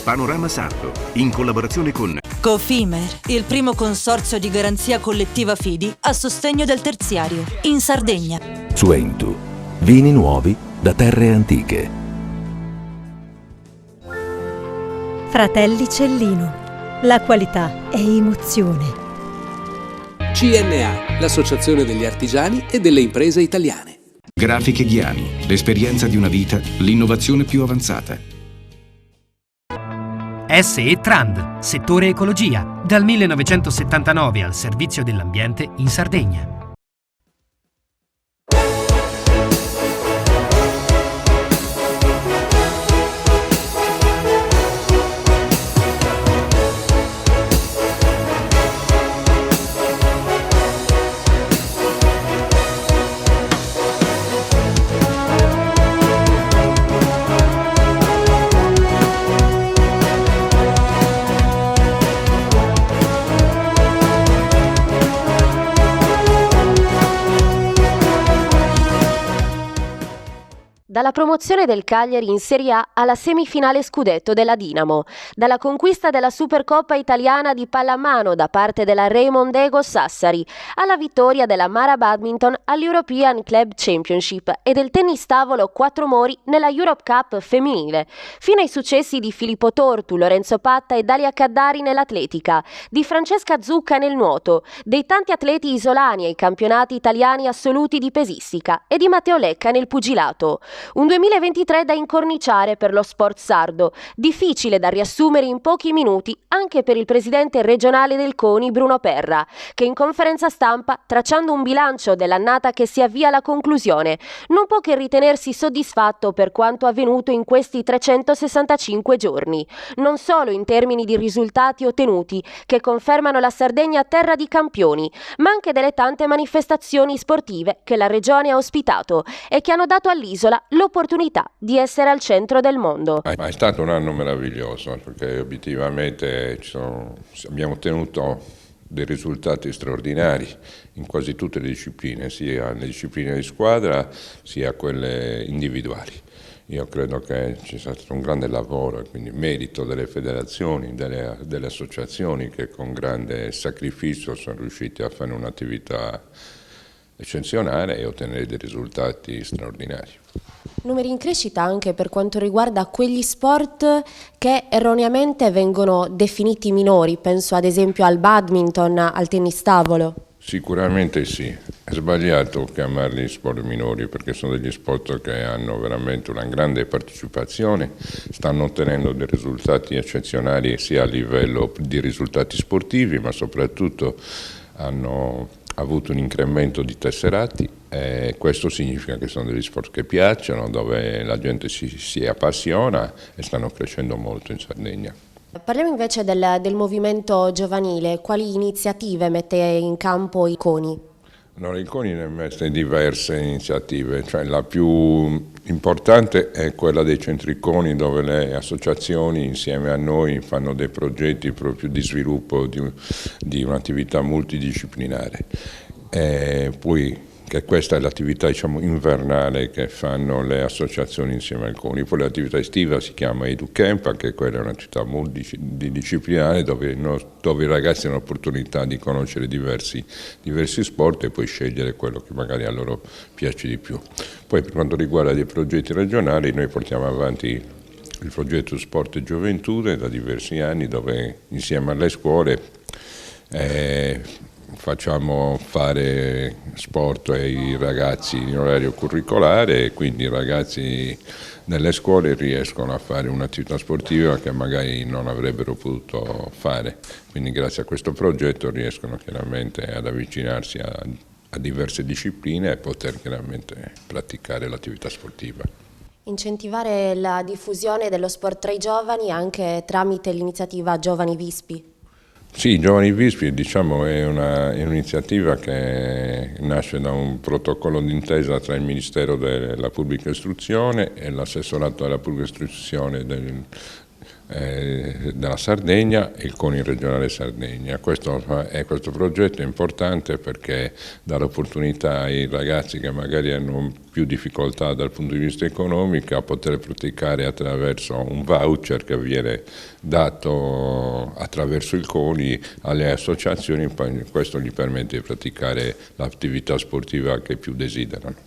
Panorama Sardo, in collaborazione con Cofimer, il primo consorzio di garanzia collettiva fidi a sostegno del terziario, in Sardegna. Suentu, vini nuovi da terre antiche. Fratelli Cellino, la qualità è emozione. CNA, l'associazione degli artigiani e delle imprese italiane. Grafiche Ghiani, l'esperienza di una vita, l'innovazione più avanzata. SE Trand, settore ecologia, dal 1979 al servizio dell'ambiente in Sardegna. Dalla promozione del Cagliari in Serie A alla semifinale scudetto della Dinamo, dalla conquista della Supercoppa italiana di pallamano da parte della Raymond Ego Sassari, alla vittoria della Mara Badminton all'European Club Championship e del tennis tavolo Quattro Mori nella Europe Cup femminile, fino ai successi di Filippo Tortu, Lorenzo Patta e Dalia Caddari nell'atletica, di Francesca Zucca nel nuoto, dei tanti atleti isolani ai campionati italiani assoluti di pesistica e di Matteo Lecca nel pugilato. Un 2023 da incorniciare per lo sport sardo, difficile da riassumere in pochi minuti anche per il presidente regionale del CONI Bruno Perra, che in conferenza stampa, tracciando un bilancio dell'annata che si avvia alla conclusione, non può che ritenersi soddisfatto per quanto avvenuto in questi 365 giorni, non solo in termini di risultati ottenuti, che confermano la Sardegna terra di campioni, ma anche delle tante manifestazioni sportive che la regione ha ospitato e che hanno dato all'isola l'opportunità di essere al centro del mondo. È stato un anno meraviglioso perché obiettivamente abbiamo ottenuto dei risultati straordinari in quasi tutte le discipline, sia le discipline di squadra sia quelle individuali. Io credo che ci sia stato un grande lavoro, quindi merito delle federazioni, delle associazioni che con grande sacrificio sono riusciti a fare un'attività eccezionale e ottenere dei risultati straordinari. Numeri in crescita anche per quanto riguarda quegli sport che erroneamente vengono definiti minori, penso ad esempio al badminton, al tennis tavolo. Sicuramente sì, è sbagliato chiamarli sport minori perché sono degli sport che hanno veramente una grande partecipazione, stanno ottenendo dei risultati eccezionali sia a livello di risultati sportivi ma soprattutto hanno avuto un incremento di tesserati e questo significa che sono degli sport che piacciono, dove la gente si appassiona e stanno crescendo molto in Sardegna. Parliamo invece del movimento giovanile, quali iniziative mette in campo i CONI? Allora, il CONI ne mette diverse iniziative, cioè la più importante è quella dei centri CONI dove le associazioni insieme a noi fanno dei progetti proprio di sviluppo di un'attività multidisciplinare. E poi che questa è l'attività invernale che fanno le associazioni insieme al CONI, poi l'attività estiva si chiama EduCamp, anche quella è un'attività multidisciplinare dove i ragazzi hanno l'opportunità di conoscere diversi sport e poi scegliere quello che magari a loro piace di più. Poi per quanto riguarda dei progetti regionali noi portiamo avanti il progetto Sport e Gioventù da diversi anni dove insieme alle scuole facciamo fare sport ai ragazzi in orario curricolare e quindi i ragazzi nelle scuole riescono a fare un'attività sportiva che magari non avrebbero potuto fare, quindi grazie a questo progetto riescono chiaramente ad avvicinarsi a diverse discipline e poter chiaramente praticare l'attività sportiva. Incentivare la diffusione dello sport tra i giovani anche tramite l'iniziativa Giovani Vispi. Sì, Giovani Vispi è un'iniziativa che nasce da un protocollo d'intesa tra il Ministero della Pubblica Istruzione e l'assessorato della Pubblica Istruzione della Sardegna e il CONI regionale Sardegna. Questo progetto è importante perché dà l'opportunità ai ragazzi che magari hanno più difficoltà dal punto di vista economico a poter praticare attraverso un voucher che viene dato attraverso il CONI alle associazioni, questo gli permette di praticare l'attività sportiva che più desiderano.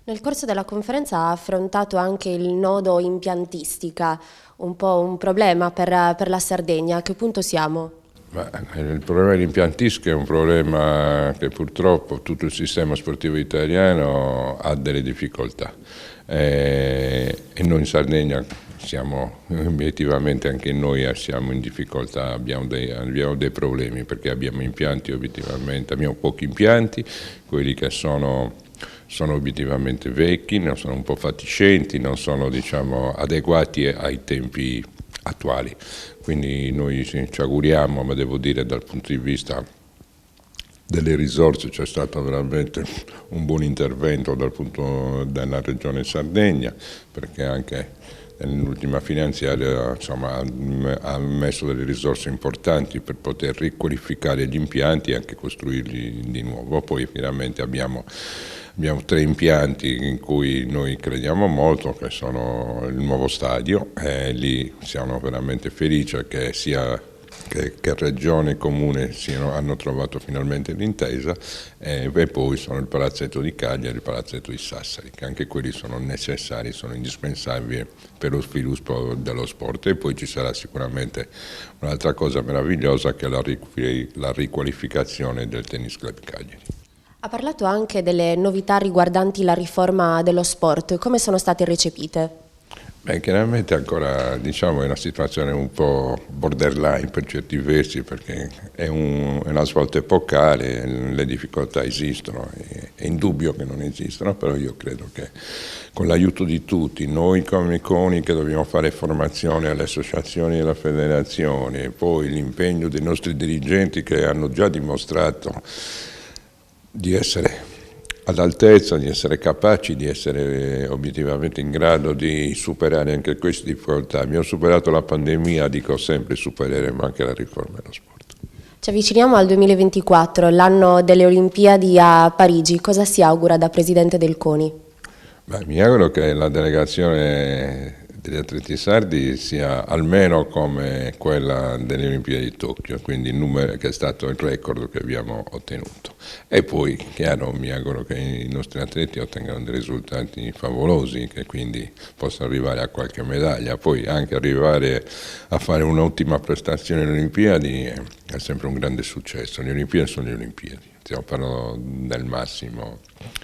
Nel corso della conferenza ha affrontato anche il nodo impiantistica, un po' un problema per la Sardegna. A che punto siamo? Il problema dell'impiantistica è un problema che purtroppo tutto il sistema sportivo italiano ha delle difficoltà e noi in Sardegna siamo obiettivamente, anche noi siamo in difficoltà, abbiamo dei problemi perché abbiamo impianti obiettivamente, abbiamo pochi impianti, quelli che sono obiettivamente vecchi, sono un po' fatiscenti, non sono adeguati ai tempi attuali. Quindi noi ci auguriamo, ma devo dire dal punto di vista delle risorse c'è stato veramente un buon intervento della Regione Sardegna, perché anche nell'ultima finanziaria ha messo delle risorse importanti per poter riqualificare gli impianti e anche costruirli di nuovo. Poi veramente abbiamo 3 impianti in cui noi crediamo molto, che sono il nuovo stadio, e lì siamo veramente felici che Regione e Comune hanno trovato finalmente l'intesa, e poi sono il Palazzetto di Cagliari e il Palazzetto di Sassari, che anche quelli sono necessari, sono indispensabili per lo sviluppo dello sport. E poi ci sarà sicuramente un'altra cosa meravigliosa, che è la riqualificazione del Tennis Club Cagliari. Ha parlato anche delle novità riguardanti la riforma dello sport. Come sono state recepite? Chiaramente ancora è una situazione un po' borderline per certi versi, perché è una svolta epocale, le difficoltà esistono, è indubbio che non esistono, però io credo che con l'aiuto di tutti, noi come CONI che dobbiamo fare formazione alle associazioni e alla federazione, e poi l'impegno dei nostri dirigenti che hanno già dimostrato di essere all'altezza, di essere capaci, di essere obiettivamente in grado di superare anche queste difficoltà. Abbiamo superato la pandemia, dico sempre supereremo anche la riforma dello sport. Ci avviciniamo al 2024, l'anno delle Olimpiadi a Parigi. Cosa si augura da Presidente del CONI? Mi auguro che la delegazione degli atleti sardi sia almeno come quella delle Olimpiadi di Tokyo, quindi il numero che è stato il record che abbiamo ottenuto. E poi, chiaro, mi auguro che i nostri atleti ottengano dei risultati favolosi, che quindi possano arrivare a qualche medaglia. Poi anche arrivare a fare un'ottima prestazione alle Olimpiadi è sempre un grande successo. Le Olimpiadi sono le Olimpiadi. Stiamo parlando del massimo,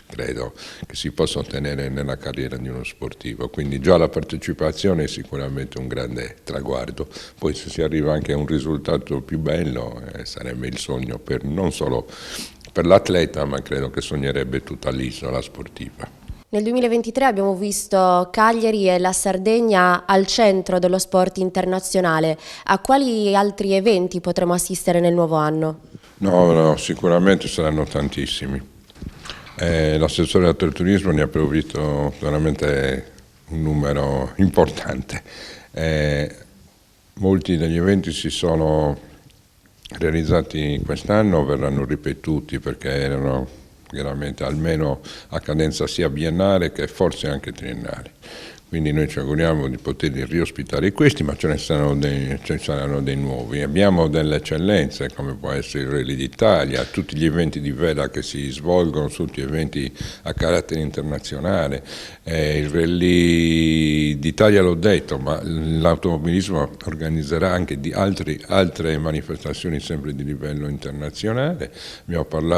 credo, che si possa ottenere nella carriera di uno sportivo, quindi già la partecipazione è sicuramente un grande traguardo. Poi se si arriva anche a un risultato più bello sarebbe il sogno non solo per l'atleta, ma credo che sognerebbe tutta l'isola sportiva. Nel 2023 abbiamo visto Cagliari e la Sardegna al centro dello sport internazionale. A quali altri eventi potremo assistere nel nuovo anno? No, sicuramente saranno tantissimi. L'assessore del turismo ne ha provvisto veramente un numero importante. Molti degli eventi si sono realizzati quest'anno, verranno ripetuti perché erano chiaramente almeno a cadenza sia biennale che forse anche triennale. Quindi noi ci auguriamo di poterli riospitare questi, ma ce ne saranno dei nuovi. Abbiamo delle eccellenze come può essere il Rally d'Italia, tutti gli eventi di vela che si svolgono, tutti eventi a carattere internazionale. Il Rally d'Italia l'ho detto, ma l'automobilismo organizzerà anche altre manifestazioni sempre di livello internazionale.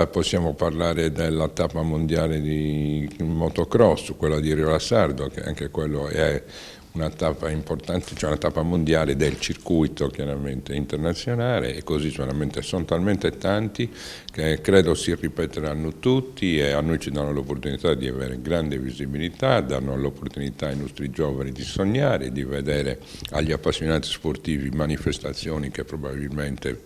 Possiamo parlare della tappa mondiale di motocross, quella di Rio Sardo, che anche quello è una tappa importante, cioè una tappa mondiale del circuito chiaramente internazionale, e così veramente sono talmente tanti che credo si ripeteranno tutti, e a noi ci danno l'opportunità di avere grande visibilità, danno l'opportunità ai nostri giovani di sognare, di vedere agli appassionati sportivi manifestazioni che probabilmente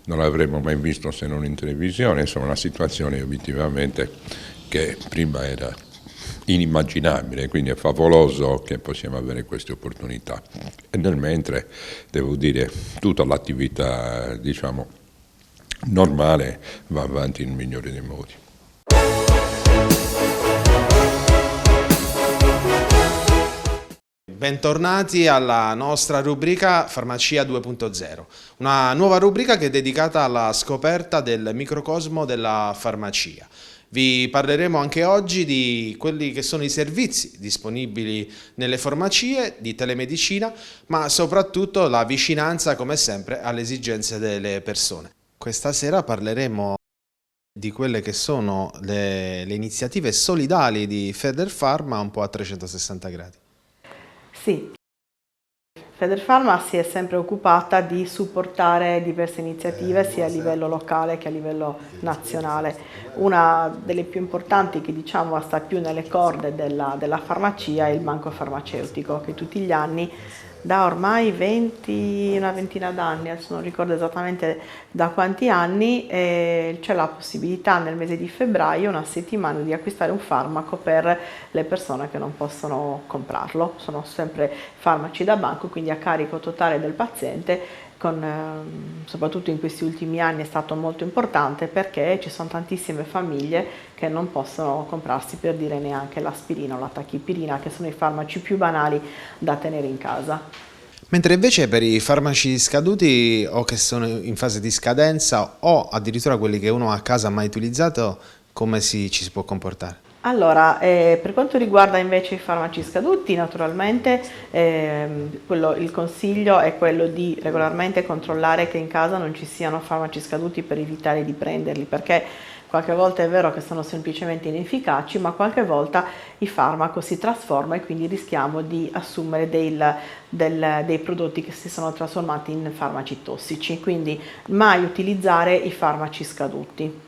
non avremmo mai visto se non in televisione. Insomma, una situazione obiettivamente che prima era inimmaginabile, quindi è favoloso che possiamo avere queste opportunità. E nel mentre, devo dire, tutta l'attività, diciamo, normale va avanti nel migliore dei modi. Bentornati alla nostra rubrica Farmacia 2.0, una nuova rubrica che è dedicata alla scoperta del microcosmo della farmacia. Vi parleremo anche oggi di quelli che sono i servizi disponibili nelle farmacie di telemedicina, ma soprattutto la vicinanza, come sempre, alle esigenze delle persone. Questa sera parleremo di quelle che sono le iniziative solidali di Federfarma un po' a 360 gradi. Sì, Federfarma si è sempre occupata di supportare diverse iniziative sia a livello locale che a livello nazionale. Una delle più importanti che diciamo sta più nelle corde della farmacia è il banco farmaceutico, che tutti gli anni da ormai una ventina d'anni, adesso non ricordo esattamente da quanti anni, c'è la possibilità nel mese di febbraio, una settimana, di acquistare un farmaco per le persone che non possono comprarlo. Sono sempre farmaci da banco, quindi a carico totale del paziente, soprattutto in questi ultimi anni è stato molto importante perché ci sono tantissime famiglie che non possono comprarsi, per dire, neanche l'aspirina o la tachipirina, che sono i farmaci più banali da tenere in casa. Mentre invece per i farmaci scaduti o che sono in fase di scadenza o addirittura quelli che uno a casa ha mai utilizzato, come ci si può comportare? Allora, per quanto riguarda invece i farmaci scaduti, naturalmente il consiglio è quello di regolarmente controllare che in casa non ci siano farmaci scaduti per evitare di prenderli, perché qualche volta è vero che sono semplicemente inefficaci, ma qualche volta il farmaco si trasforma e quindi rischiamo di assumere dei prodotti che si sono trasformati in farmaci tossici. Quindi mai utilizzare i farmaci scaduti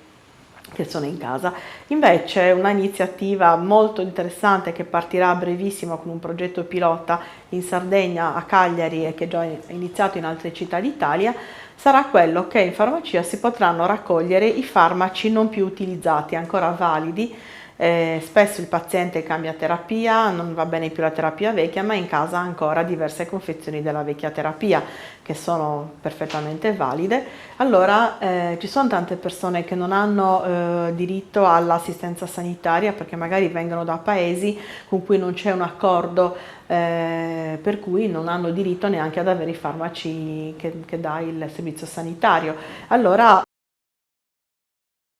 che sono in casa. Invece una iniziativa molto interessante che partirà a brevissimo con un progetto pilota in Sardegna, a Cagliari, e che è già iniziato in altre città d'Italia, sarà quello che in farmacia si potranno raccogliere i farmaci non più utilizzati, ancora validi. Spesso il paziente cambia terapia, non va bene più la terapia vecchia, ma in casa ha ancora diverse confezioni della vecchia terapia che sono perfettamente valide. Allora ci sono tante persone che non hanno diritto all'assistenza sanitaria perché magari vengono da paesi con cui non c'è un accordo, per cui non hanno diritto neanche ad avere i farmaci che dà il servizio sanitario. Allora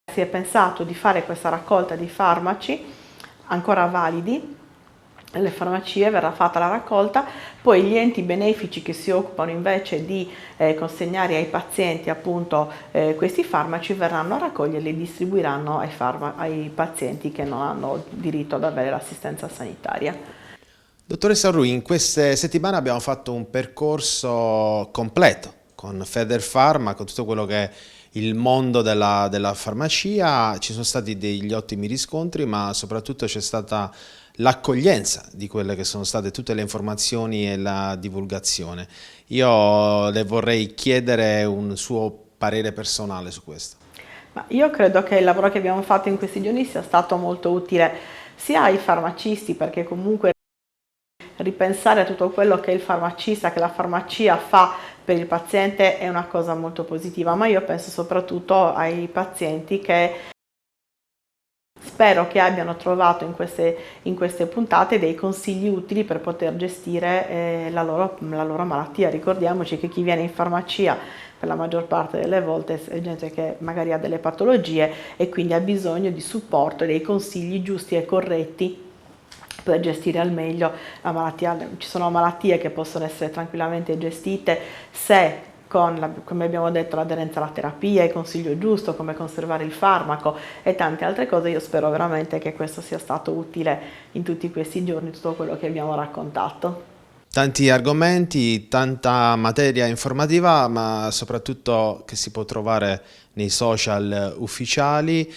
si è pensato di fare questa raccolta di farmaci ancora validi. Nelle farmacie verrà fatta la raccolta, poi gli enti benefici che si occupano invece di consegnare ai pazienti appunto questi farmaci verranno a raccoglierli e distribuiranno ai pazienti che non hanno diritto ad avere l'assistenza sanitaria. Dottoressa Rui, in queste settimane abbiamo fatto un percorso completo con Federfarma, con tutto quello che è il mondo della farmacia. Ci sono stati degli ottimi riscontri, ma soprattutto c'è stata l'accoglienza di quelle che sono state tutte le informazioni e la divulgazione. Io le vorrei chiedere un suo parere personale su questo. Ma io credo che il lavoro che abbiamo fatto in questi giorni sia stato molto utile sia ai farmacisti, perché comunque ripensare a tutto quello che il farmacista, che la farmacia fa per il paziente è una cosa molto positiva, ma io penso soprattutto ai pazienti che spero che abbiano trovato in queste puntate dei consigli utili per poter gestire la loro malattia. Ricordiamoci che chi viene in farmacia per la maggior parte delle volte è gente che magari ha delle patologie e quindi ha bisogno di supporto e dei consigli giusti e corretti per gestire al meglio la malattia. Ci sono malattie che possono essere tranquillamente gestite se con, come abbiamo detto, l'aderenza alla terapia, il consiglio giusto, come conservare il farmaco e tante altre cose. Io spero veramente che questo sia stato utile in tutti questi giorni, tutto quello che abbiamo raccontato. Tanti argomenti, tanta materia informativa, ma soprattutto che si può trovare nei social ufficiali.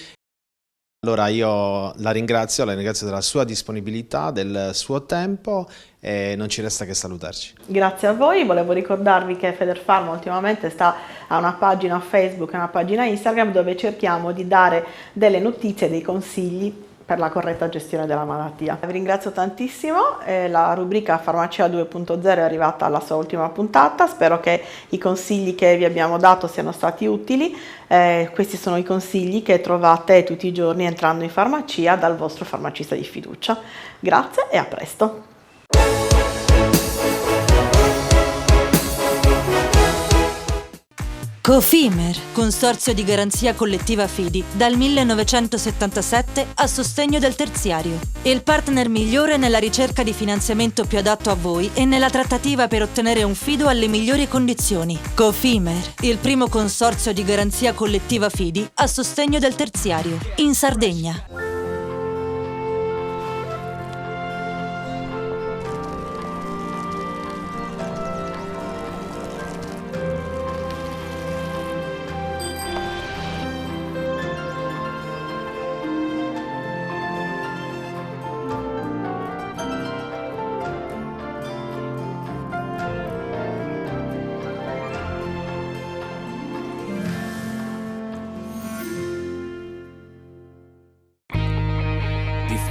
Allora io la ringrazio della sua disponibilità, del suo tempo e non ci resta che salutarci. Grazie a voi, volevo ricordarvi che Federfarma ultimamente ha una pagina Facebook e una pagina Instagram dove cerchiamo di dare delle notizie, dei consigli per la corretta gestione della malattia. Vi ringrazio tantissimo, la rubrica Farmacia 2.0 è arrivata alla sua ultima puntata, spero che i consigli che vi abbiamo dato siano stati utili. Questi sono i consigli che trovate tutti i giorni entrando in farmacia dal vostro farmacista di fiducia. Grazie e a presto! Cofimer, consorzio di garanzia collettiva Fidi, dal 1977 a sostegno del terziario. Il partner migliore nella ricerca di finanziamento più adatto a voi e nella trattativa per ottenere un fido alle migliori condizioni. Cofimer, il primo consorzio di garanzia collettiva Fidi a sostegno del terziario, in Sardegna.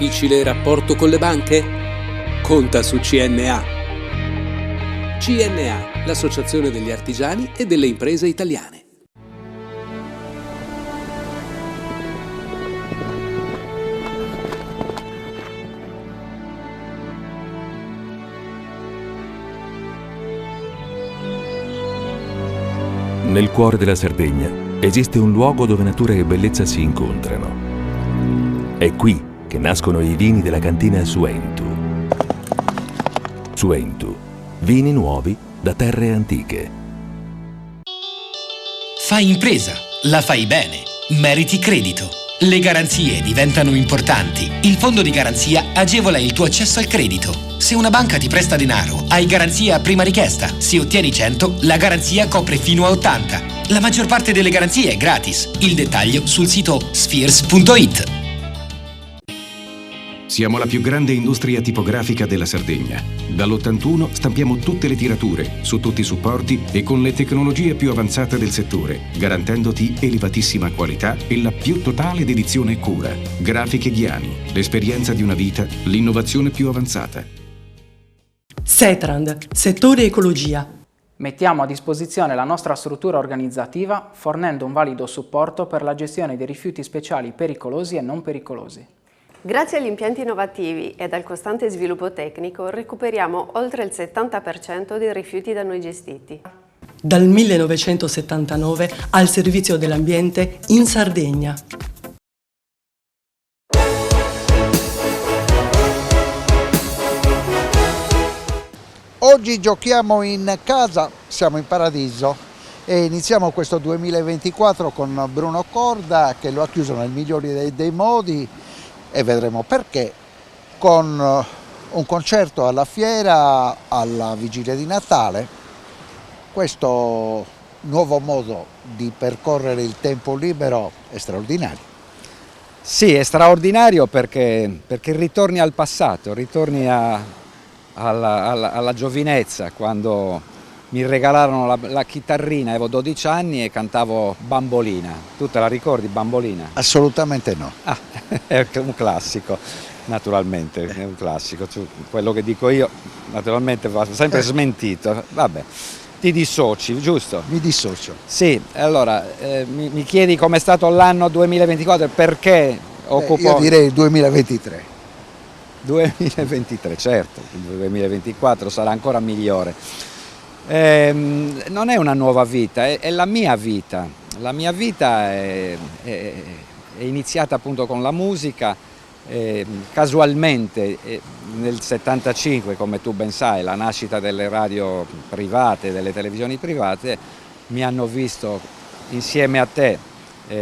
Difficile rapporto con le banche? Conta su CNA. CNA, l'associazione degli artigiani e delle imprese italiane. Nel cuore della Sardegna esiste un luogo dove natura e bellezza si incontrano. È qui che nascono i vini della cantina Suentu. Suentu, vini nuovi da terre antiche. Fai impresa, la fai bene, meriti credito. Le garanzie diventano importanti. Il fondo di garanzia agevola il tuo accesso al credito. Se una banca ti presta denaro, hai garanzia a prima richiesta. Se ottieni 100, la garanzia copre fino a 80. La maggior parte delle garanzie è gratis. Il dettaglio sul sito spheres.it. Siamo la più grande industria tipografica della Sardegna. Dall'81 stampiamo tutte le tirature, su tutti i supporti e con le tecnologie più avanzate del settore, garantendoti elevatissima qualità e la più totale dedizione e cura. Grafiche Ghiani, l'esperienza di una vita, l'innovazione più avanzata. Setrand, settore ecologia. Mettiamo a disposizione la nostra struttura organizzativa fornendo un valido supporto per la gestione dei rifiuti speciali pericolosi e non pericolosi. Grazie agli impianti innovativi ed al costante sviluppo tecnico recuperiamo oltre il 70% dei rifiuti da noi gestiti. Dal 1979 al servizio dell'ambiente in Sardegna. Oggi giochiamo in casa, siamo in paradiso e iniziamo questo 2024 con Bruno Corda che lo ha chiuso nel migliore dei modi. E vedremo perché, con un concerto alla fiera, alla vigilia di Natale, questo nuovo modo di percorrere il tempo libero è straordinario. Sì, è straordinario perché ritorni al passato, ritorni alla giovinezza, quando mi regalarono la chitarrina, avevo 12 anni e cantavo Bambolina. Tu te la ricordi Bambolina? Assolutamente no. Ah, è un classico, naturalmente, è un classico. Quello che dico io naturalmente va sempre smentito. Vabbè, ti dissoci, giusto? Mi dissocio. Sì, allora mi chiedi com'è stato l'anno 2024 e perché occupo... Io direi 2023. 2023, certo, il 2024 sarà ancora migliore. Non è una nuova vita, è la mia vita. La mia vita è iniziata appunto con la musica, casualmente nel 75, come tu ben sai, la nascita delle radio private, delle televisioni private, mi hanno visto insieme a te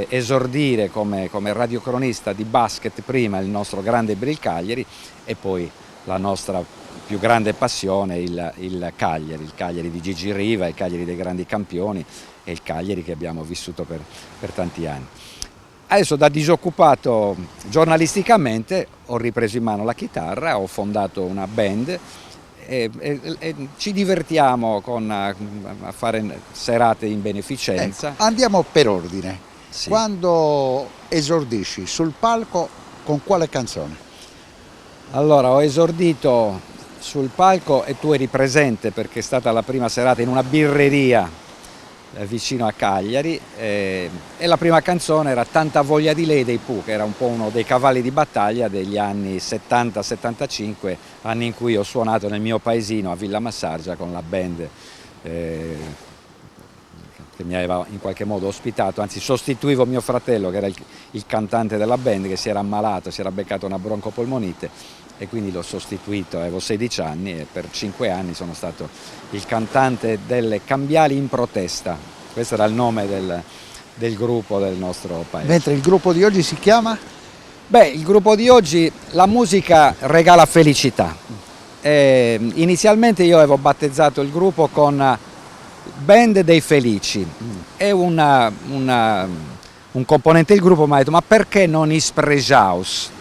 esordire come radiocronista di basket prima il nostro grande Bril Cagliari e poi la nostra più grande passione, il Cagliari di Gigi Riva, il Cagliari dei grandi campioni e il Cagliari che abbiamo vissuto per tanti anni. Adesso da disoccupato giornalisticamente ho ripreso in mano la chitarra, ho fondato una band e ci divertiamo a fare serate in beneficenza. Andiamo per ordine. Sì. Quando esordisci sul palco con quale canzone? Allora, ho esordito sul palco e tu eri presente perché è stata la prima serata in una birreria vicino a Cagliari e la prima canzone era Tanta voglia di lei dei Pooh, che era un po' uno dei cavalli di battaglia degli anni 70-75, anni in cui ho suonato nel mio paesino a Villa Massargia con la band che mi aveva in qualche modo ospitato, anzi sostituivo mio fratello che era il cantante della band che si era ammalato, si era beccato una broncopolmonite e quindi l'ho sostituito, avevo 16 anni e per 5 anni sono stato il cantante delle Cambiali in Protesta. Questo era il nome del gruppo del nostro paese. Mentre il gruppo di oggi si chiama? Beh, il gruppo di oggi, la musica regala felicità. Inizialmente io avevo battezzato il gruppo con Band dei Felici e un componente del gruppo mi ha detto ma perché non Isprejaus?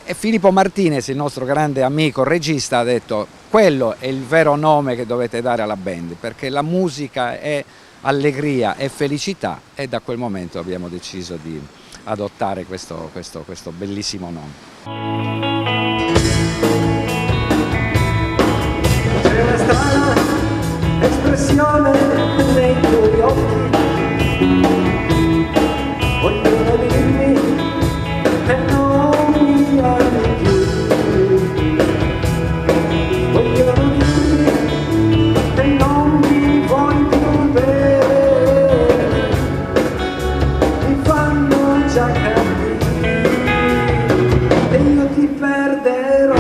E Filippo Martinez, il nostro grande amico regista, ha detto quello è il vero nome che dovete dare alla band, perché la musica è allegria e felicità e da quel momento abbiamo deciso di adottare questo bellissimo nome. C'è una strana espressione nei tuoi occhi, vogliono dirmi che non mi ami più, vogliono dirmi che non mi vuoi più bene, mi fanno già capire e io ti perderò.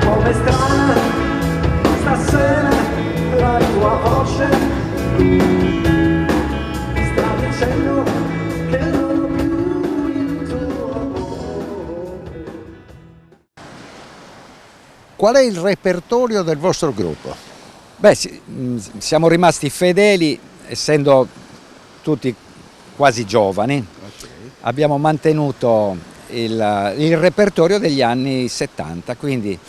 Come strana stasera la tua voce sta dicendo che non ho più il tuo amore. Qual è il repertorio del vostro gruppo? Beh, siamo rimasti fedeli, essendo tutti quasi giovani, abbiamo mantenuto il repertorio degli anni 70, quindi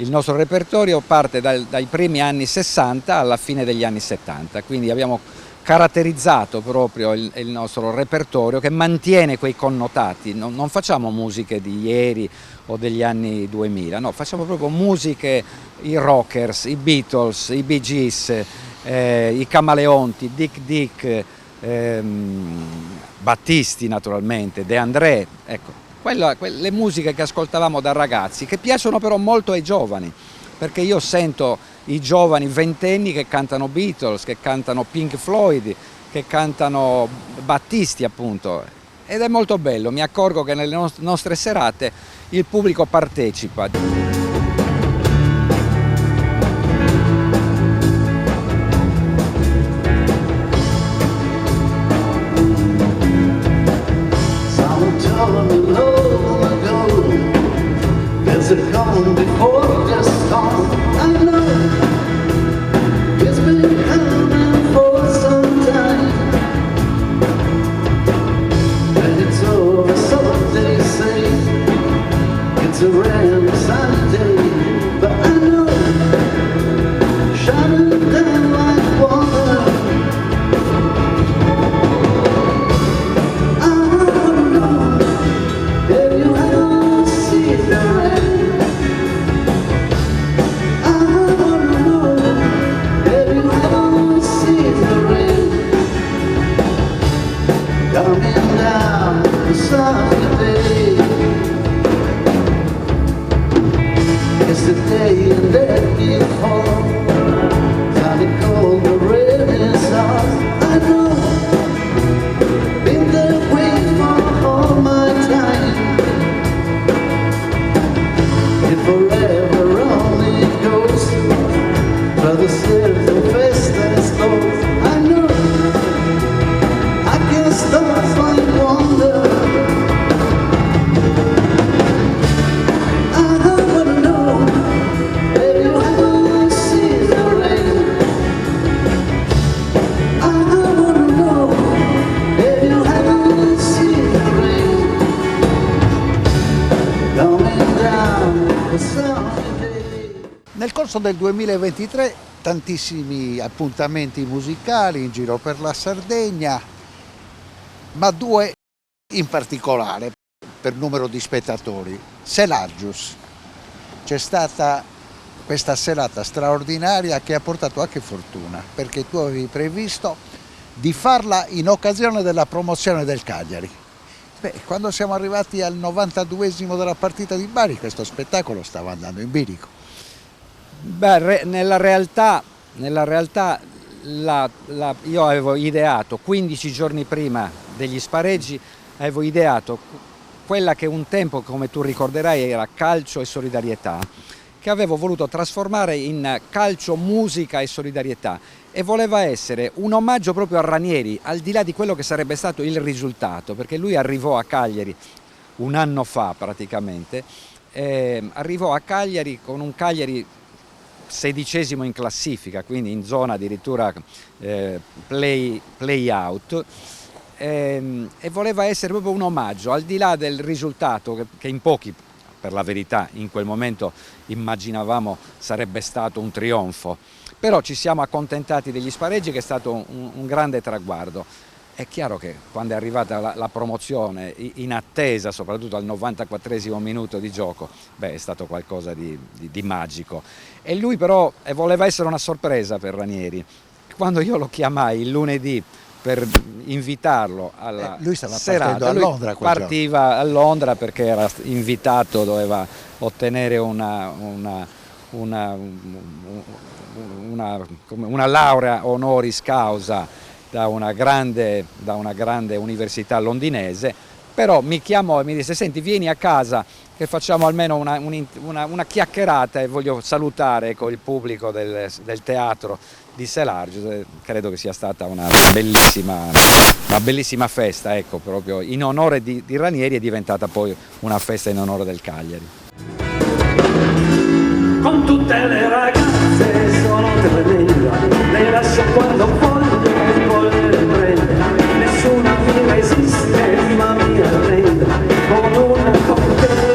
il nostro repertorio parte dai primi anni 60 alla fine degli anni 70, quindi abbiamo caratterizzato proprio il nostro repertorio che mantiene quei connotati, non facciamo musiche di ieri o degli anni 2000, no, facciamo proprio musiche, i Rockers, i Beatles, i Bee Gees, i Camaleonti, Dick Dick, Battisti naturalmente, De André, ecco. Quelle musiche che ascoltavamo da ragazzi, che piacciono però molto ai giovani, perché io sento i giovani ventenni che cantano Beatles, che cantano Pink Floyd, che cantano Battisti appunto, ed è molto bello, mi accorgo che nelle nostre serate il pubblico partecipa. There's a calm before the storm. I know it's been coming for some time, and it's over, so they say. It's a random Sunday, but I know shining down like water. I don't know if you ever see the rain. Nel corso del 2023 tantissimi appuntamenti musicali in giro per la Sardegna, ma due in particolare per numero di spettatori. Selargius. C'è stata questa serata straordinaria che ha portato anche fortuna, perché tu avevi previsto di farla in occasione della promozione del Cagliari. Quando siamo arrivati al 92esimo della partita di Bari, questo spettacolo stava andando in bilico. Nella realtà io avevo ideato 15 giorni prima degli spareggi, avevo ideato quella che un tempo, come tu ricorderai, era Calcio e Solidarietà, che avevo voluto trasformare in Calcio, Musica e Solidarietà, e voleva essere un omaggio proprio a Ranieri, al di là di quello che sarebbe stato il risultato, perché lui arrivò a Cagliari un anno fa praticamente, arrivò a Cagliari con un Cagliari 16° in classifica, quindi in zona addirittura play out, e voleva essere proprio un omaggio, al di là del risultato che in pochi, per la verità, in quel momento immaginavamo sarebbe stato un trionfo, però ci siamo accontentati degli spareggi, che è stato un grande traguardo. È chiaro che quando è arrivata la promozione, in attesa soprattutto al 94esimo minuto di gioco, è stato qualcosa di magico. E lui però voleva essere una sorpresa per Ranieri. Quando io lo chiamai il lunedì per invitarlo alla lui stava serata, partendo a Londra quel giorno. Partiva a Londra perché era invitato, doveva ottenere una laurea honoris causa da una grande università londinese, però mi chiamò e mi disse: senti, vieni a casa che facciamo almeno una chiacchierata, e voglio salutare il pubblico del teatro di Selargius. Credo che sia stata una bellissima festa, ecco, proprio in onore di Ranieri, è diventata poi una festa in onore del Cagliari. Con tutte le ragazze sono tremenda, le lascio quando voglio prendere, nessuna mi resiste ma mi arrende con una cocktail.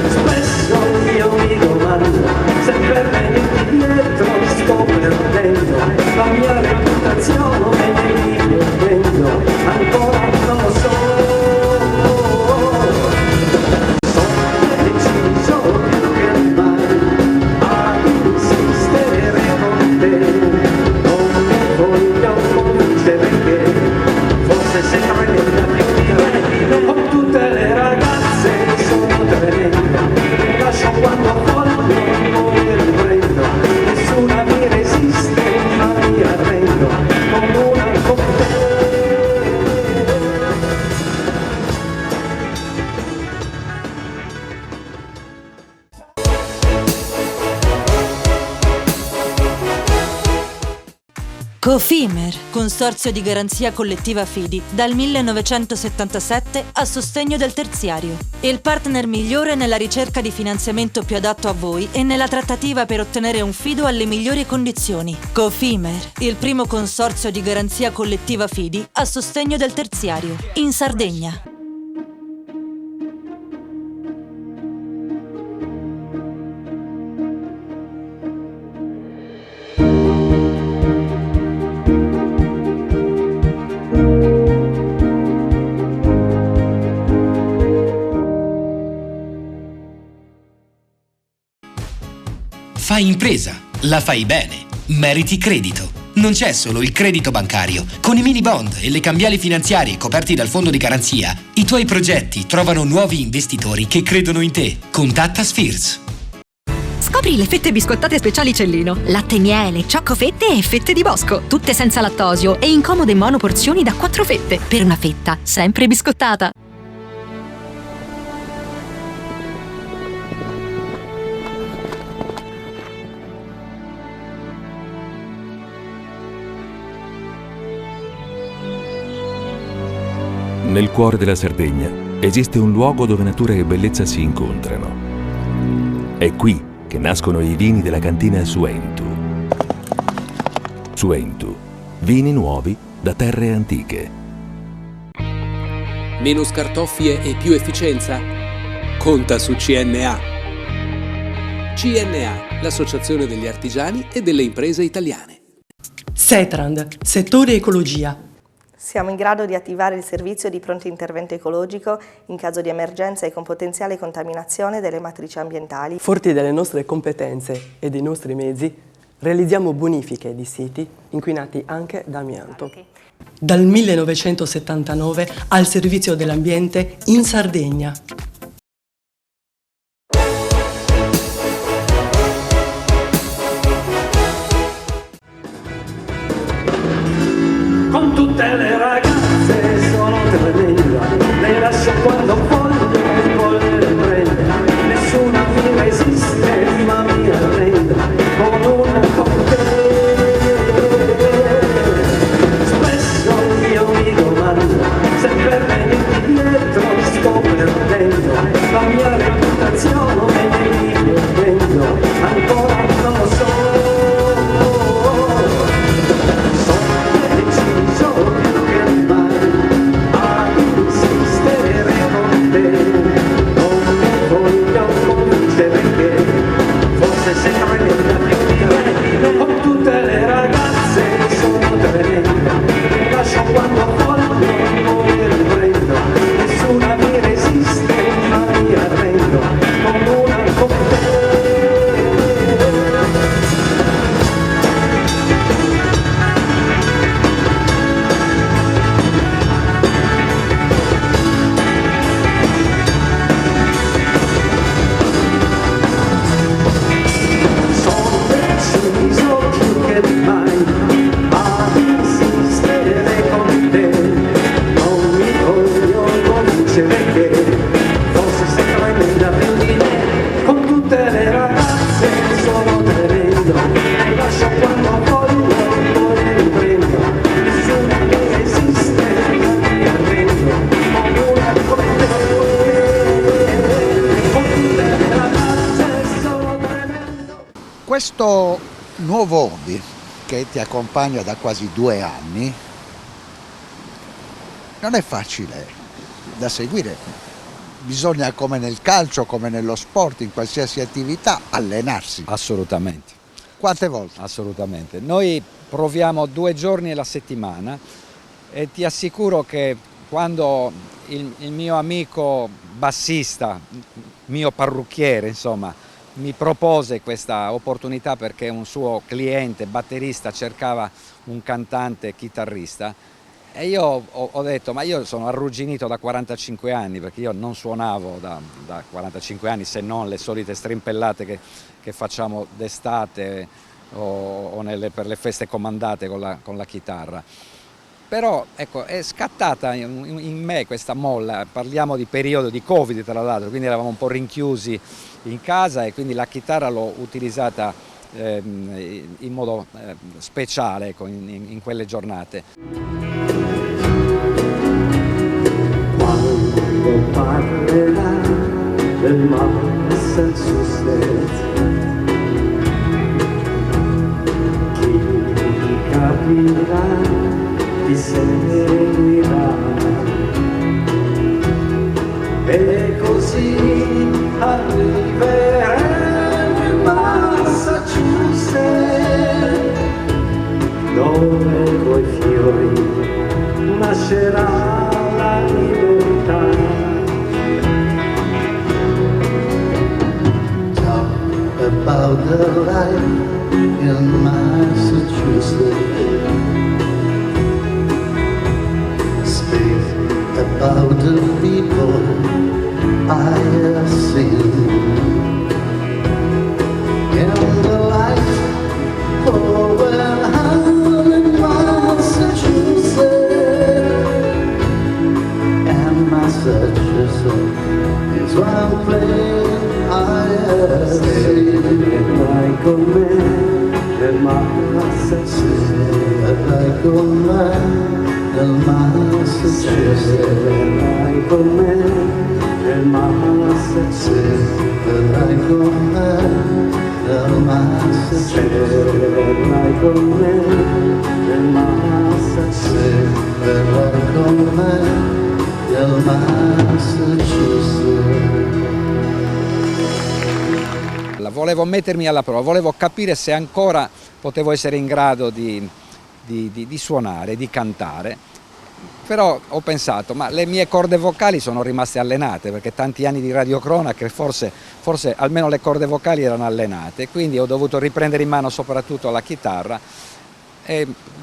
Spesso io mi domando se per venirti dietro sto perdendo la mia reputazione, mi perdendo, ancora non lo so. Con tutte le ragazze sono tremendo, le lascio quando voglio, poi le prendo, nessuna mi resiste ma mi arrendo con una cocktail. Cofimer, consorzio di garanzia collettiva Fidi, dal 1977 a sostegno del terziario. Il partner migliore nella ricerca di finanziamento più adatto a voi e nella trattativa per ottenere un fido alle migliori condizioni. Cofimer, il primo consorzio di garanzia collettiva Fidi a sostegno del terziario, in Sardegna. Fai impresa, la fai bene, meriti credito. Non c'è solo il credito bancario. Con i mini bond e le cambiali finanziarie coperti dal fondo di garanzia, i tuoi progetti trovano nuovi investitori che credono in te. Contatta Spheres. Scopri le fette biscottate speciali Cellino. Latte, miele, cioccolafette e fette di bosco. Tutte senza lattosio e in comode monoporzioni da 4 fette. Per una fetta sempre biscottata. Nel cuore della Sardegna esiste un luogo dove natura e bellezza si incontrano. È qui che nascono i vini della cantina Suentu. Suentu, vini nuovi da terre antiche. Meno scartoffie e più efficienza? Conta su CNA. CNA, l'associazione degli artigiani e delle imprese italiane. Setrand, settore ecologia. Siamo in grado di attivare il servizio di pronto intervento ecologico in caso di emergenza e con potenziale contaminazione delle matrici ambientali. Forti delle nostre competenze e dei nostri mezzi, realizziamo bonifiche di siti inquinati anche da amianto. Dal 1979 al servizio dell'ambiente in Sardegna. Con tutte le ragazze sono tremenda, le lascio quando voglio le prende, nessuna mi resiste ma mi arrende con una cocktail. Spesso io mi domando se per venirti dietro sto perdendo la mia reputazione e mi perdendo, ancora non lo so. Con tutte le ragazze sono tremenda, le lascio quando voglio, poi le prendo, nessuna mi resiste ma mi arrendo con una cocktail. Questo nuovo hobby che ti accompagna da quasi 2 anni non è facile da seguire. Bisogna, come nel calcio, come nello sport, in qualsiasi attività, allenarsi. Assolutamente. Quante volte? Assolutamente. Noi proviamo 2 giorni alla settimana e ti assicuro che quando il mio amico bassista, mio parrucchiere, insomma, mi propose questa opportunità perché un suo cliente batterista cercava un cantante chitarrista e io ho detto, ma io sono arrugginito da 45 anni perché io non suonavo da 45 anni, se non le solite strimpellate che facciamo d'estate o per le feste comandate con la chitarra. Però ecco, è scattata in me questa molla, parliamo di periodo di Covid tra l'altro, quindi eravamo un po' rinchiusi in casa e quindi la chitarra l'ho utilizzata in modo speciale, ecco, in quelle giornate. Quando parlerà del Massachusetts, chi capirà ti seguirà e così arriveremo in Massachusetts, dove coi fiori nascerà la libertà. Talk about the life in Massachusetts, about the people I have seen in the light over in Massachusetts, and Massachusetts is one place I have seen. Like a man in Massachusetts, like a man in Massachusetts, like a man in Massachusetts, like a man in Massachusetts, like a man in Massachusetts, like a man in Massachusetts. volevo mettermi alla prova, volevo capire se ancora potevo essere in grado di suonare, di cantare. Però ho pensato, ma le mie corde vocali sono rimaste allenate, perché tanti anni di radiocronache, forse almeno le corde vocali erano allenate, quindi ho dovuto riprendere in mano soprattutto la chitarra.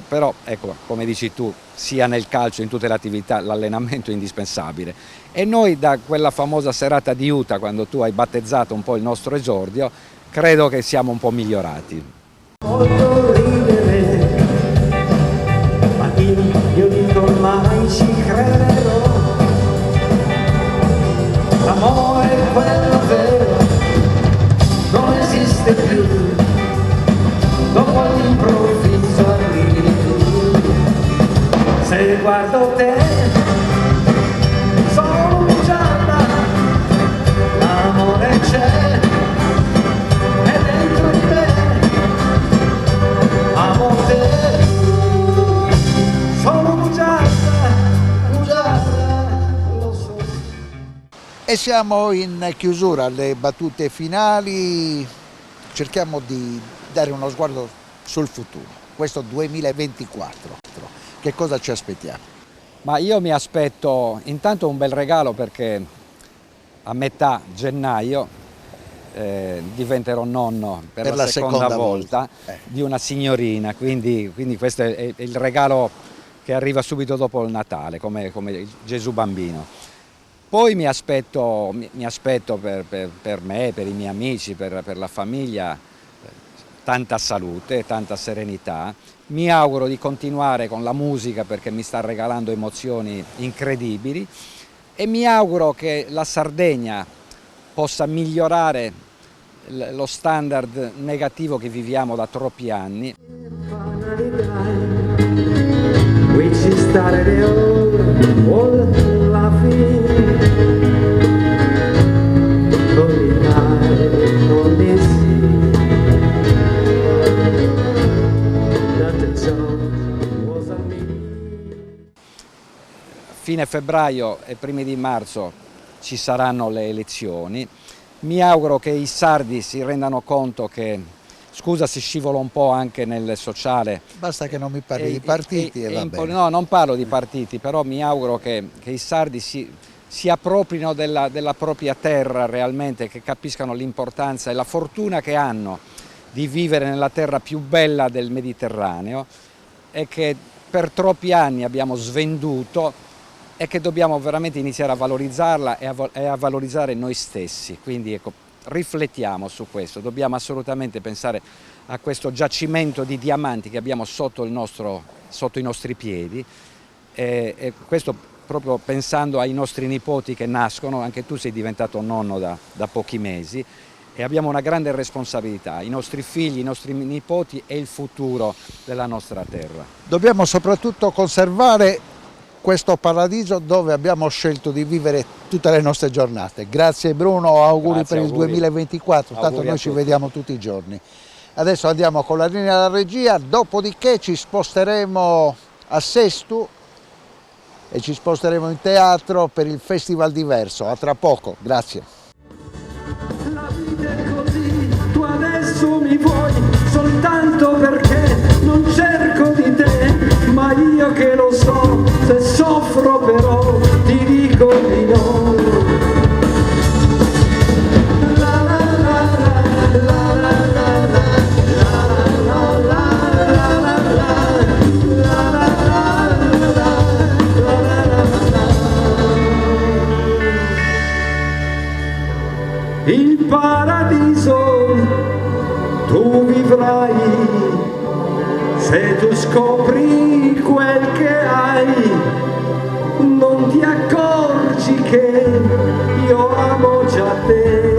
Però, ecco, come dici tu, sia nel calcio, in tutte le attività, l'allenamento è indispensabile. E noi da quella famosa serata di Utah, quando tu hai battezzato un po' il nostro esordio, credo che siamo un po' migliorati. Voglio ridere, ma io dico mai ci crederò. L'amore è quello vero, non esiste più. Dopo all'improvviso arrivi tu. Se guardo te, sono un gialla, l'amore c'è, è dentro di me. Amo te, sono bugiarda, lo so. E siamo in chiusura alle battute finali, cerchiamo di dare uno sguardo sul futuro, questo 2024, che cosa ci aspettiamo? Ma io mi aspetto intanto un bel regalo, perché a metà gennaio diventerò nonno per la seconda volta di una signorina, quindi questo è il regalo che arriva subito dopo il Natale, come Gesù bambino. Poi mi aspetto per me, per i miei amici, per la famiglia, tanta salute, tanta serenità. Mi auguro di continuare con la musica, perché mi sta regalando emozioni incredibili, e mi auguro che la Sardegna possa migliorare lo standard negativo che viviamo da troppi anni. Qui ci starete alla fine, Fine febbraio e primi di marzo ci saranno le elezioni. Mi auguro che i sardi si rendano conto che, scusa se scivolo un po' anche nel sociale. Basta che non mi parli di partiti e va bene. No, non parlo di partiti, però mi auguro che i sardi si approprino della propria terra realmente, che capiscano l'importanza e la fortuna che hanno di vivere nella terra più bella del Mediterraneo, e che per troppi anni abbiamo svenduto, e che dobbiamo veramente iniziare a valorizzarla e a valorizzare noi stessi. Quindi ecco, riflettiamo su questo, dobbiamo assolutamente pensare a questo giacimento di diamanti che abbiamo sotto i nostri piedi, e questo proprio pensando ai nostri nipoti che nascono. Anche tu sei diventato nonno da pochi mesi, e abbiamo una grande responsabilità, i nostri figli, i nostri nipoti e il futuro della nostra terra. Dobbiamo soprattutto conservare questo paradiso dove abbiamo scelto di vivere tutte le nostre giornate. Grazie Bruno, auguri. Grazie, per il 2024, tanto noi ci vediamo tutti i giorni. Adesso andiamo con la linea della regia, dopodiché ci sposteremo a Sestu e ci sposteremo in teatro per il Festival Diverso. A tra poco, grazie. La vita è così, tu adesso mi vuoi soltanto perché non cerco di te, ma io che lo so, se soffro però ti dico di no. La la la la la la la la la il paradiso tu vivrai se tu scopri quel che hai, non ti accorgi che io amo già te.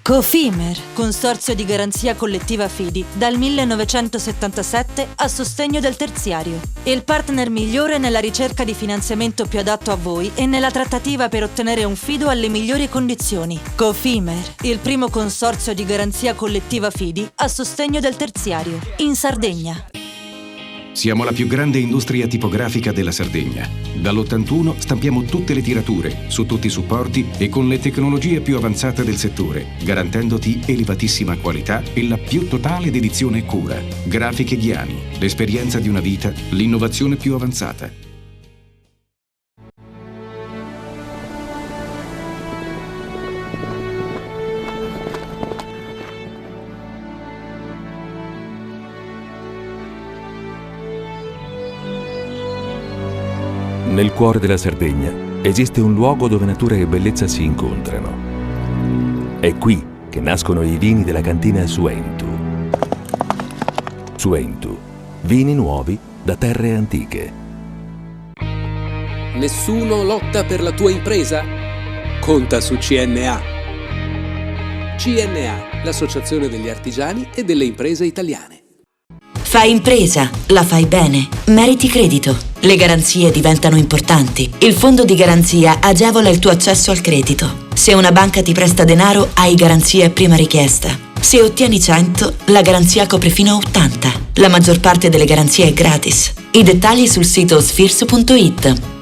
Cofimer, consorzio di garanzia collettiva Fidi, dal 1977 a sostegno del terziario. Il partner migliore nella ricerca di finanziamento più adatto a voi e nella trattativa per ottenere un fido alle migliori condizioni. Cofimer, il primo consorzio di garanzia collettiva Fidi a sostegno del terziario, in Sardegna. Siamo la più grande industria tipografica della Sardegna. Dall'81 stampiamo tutte le tirature, su tutti i supporti e con le tecnologie più avanzate del settore, garantendoti elevatissima qualità e la più totale dedizione e cura. Grafiche Ghiani, l'esperienza di una vita, l'innovazione più avanzata. Nel cuore della Sardegna esiste un luogo dove natura e bellezza si incontrano. È qui che nascono i vini della cantina Suentu. Suentu, vini nuovi da terre antiche. Nessuno lotta per la tua impresa? Conta su CNA. CNA, l'associazione degli artigiani e delle imprese italiane. Fai impresa, la fai bene, meriti credito. Le garanzie diventano importanti. Il fondo di garanzia agevola il tuo accesso al credito. Se una banca ti presta denaro, hai garanzia a prima richiesta. Se ottieni 100, la garanzia copre fino a 80. La maggior parte delle garanzie è gratis. I dettagli sul sito sfirso.it.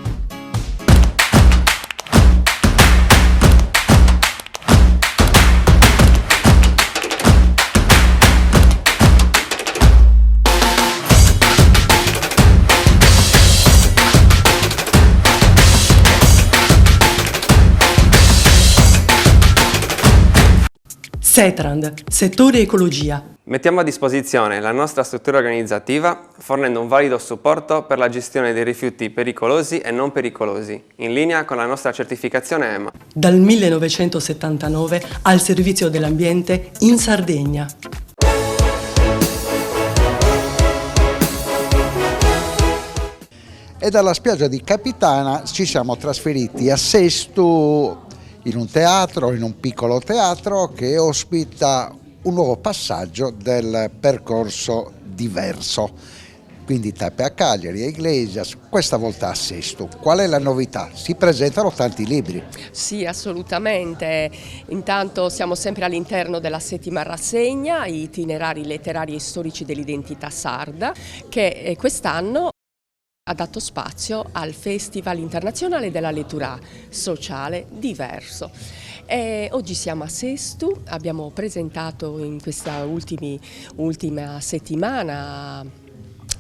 Setrand, settore ecologia. Mettiamo a disposizione la nostra struttura organizzativa fornendo un valido supporto per la gestione dei rifiuti pericolosi e non pericolosi, in linea con la nostra certificazione EMA. Dal 1979 al servizio dell'ambiente in Sardegna. E dalla spiaggia di Capitana ci siamo trasferiti a Sesto, in un teatro, in un piccolo teatro che ospita un nuovo passaggio del percorso diverso. Quindi tappe a Cagliari, a Iglesias, questa volta a Sesto. Qual è la novità? Si presentano tanti libri. Sì, assolutamente. Intanto siamo sempre all'interno della settima rassegna, itinerari letterari e storici dell'identità sarda, che quest'anno ha dato spazio al Festival Internazionale della Lettura Sociale Diverso. Oggi siamo a Sesto, abbiamo presentato in questa ultima settimana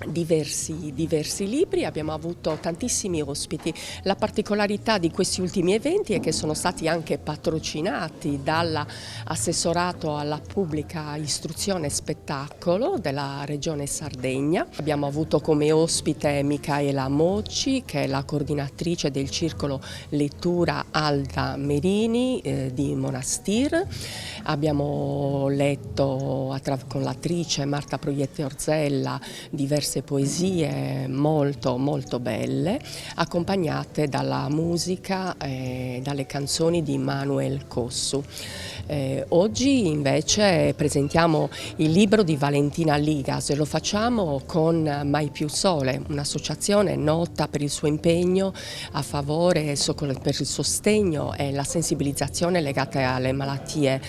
diversi libri, abbiamo avuto tantissimi ospiti. La particolarità di questi ultimi eventi è che sono stati anche patrocinati dall'assessorato alla pubblica istruzione e spettacolo della regione Sardegna. Abbiamo avuto come ospite Micaela Mocci, che è la coordinatrice del circolo lettura Alda Merini di Monastir. Abbiamo letto con l'attrice Marta Proietti Orzella diverse poesie molto belle, accompagnate dalla musica e dalle canzoni di Manuel Cossu. Oggi invece presentiamo il libro di Valentina Ligas e lo facciamo con Mai più sole, un'associazione nota per il suo impegno a favore per il sostegno e la sensibilizzazione legate alle malattie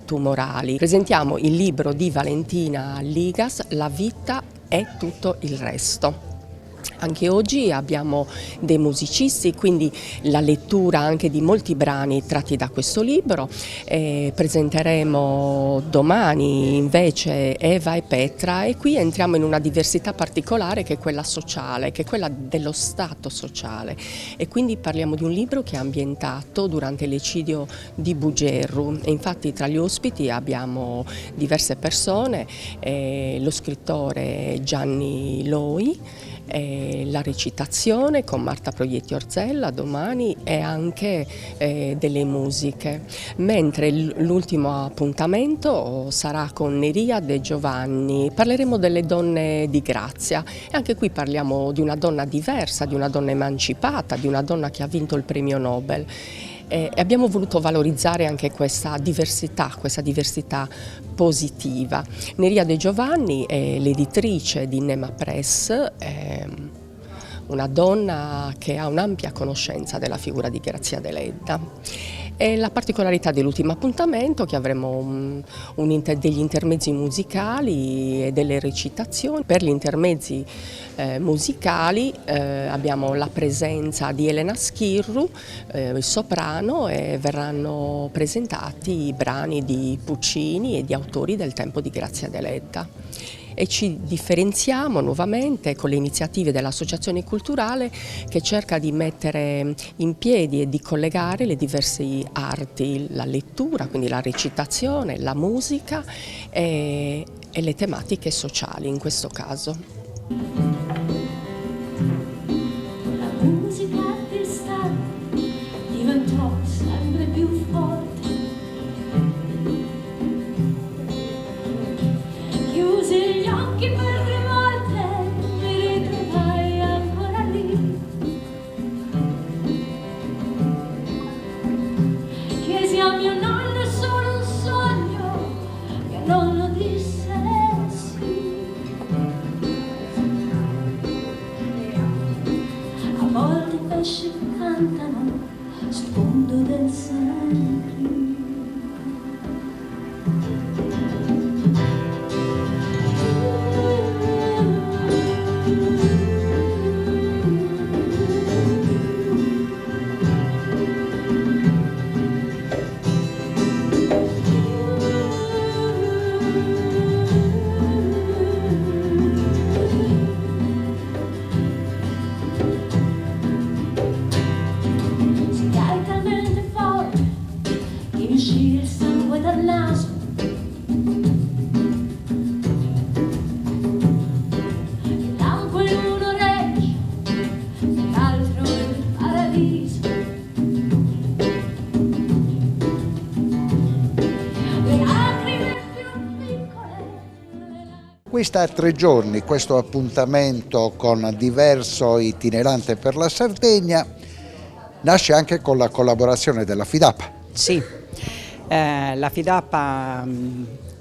tumorali. Presentiamo il libro di Valentina Ligas, La vita e tutto il resto. Anche oggi abbiamo dei musicisti, quindi la lettura anche di molti brani tratti da questo libro. Presenteremo domani invece Eva e Petra e qui entriamo in una diversità particolare che è quella sociale, che è quella dello stato sociale, e quindi parliamo di un libro che è ambientato durante l'eccidio di Bugerru e infatti tra gli ospiti abbiamo diverse persone, lo scrittore Gianni Loi, la recitazione con Marta Proietti Orzella domani e anche delle musiche, mentre l'ultimo appuntamento sarà con Neria De Giovanni. Parleremo delle donne di grazia e anche qui parliamo di una donna diversa, di una donna emancipata, di una donna che ha vinto il premio Nobel. E abbiamo voluto valorizzare anche questa diversità positiva. Neria De Giovanni è l'editrice di Nema Press, è una donna che ha un'ampia conoscenza della figura di Grazia Deledda. E la particolarità dell'ultimo appuntamento è che avremo degli intermezzi musicali e delle recitazioni. Per gli intermezzi musicali abbiamo la presenza di Elena Schirru, il soprano, e verranno presentati i brani di Puccini e di autori del tempo di Grazia Deledda. E ci differenziamo nuovamente con le iniziative dell'Associazione Culturale, che cerca di mettere in piedi e di collegare le diverse arti, la lettura, quindi la recitazione, la musica e le tematiche sociali in questo caso. La musica distante diventò sempre più forte. Chiusi gli occhi per 3 volte, mi ritrovai ancora lì. Chiesi a mio nonno, è solo un sogno, mio nonno disse sì. A volte i pesci cantano sul fondo del Seine. Questa 3 giorni, questo appuntamento con Diverso itinerante per la Sardegna, nasce anche con la collaborazione della FIDAPA. Sì, la FIDAPA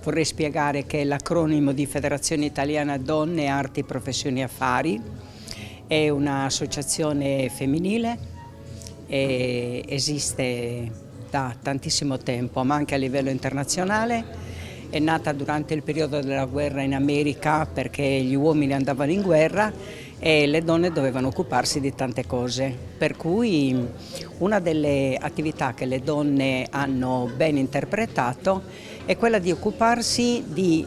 vorrei spiegare che è l'acronimo di Federazione Italiana Donne, Arti, Professioni e Affari, è un'associazione femminile e esiste da tantissimo tempo, ma anche a livello internazionale. È nata durante il periodo della guerra in America perché gli uomini andavano in guerra e le donne dovevano occuparsi di tante cose, per cui una delle attività che le donne hanno ben interpretato è quella di occuparsi di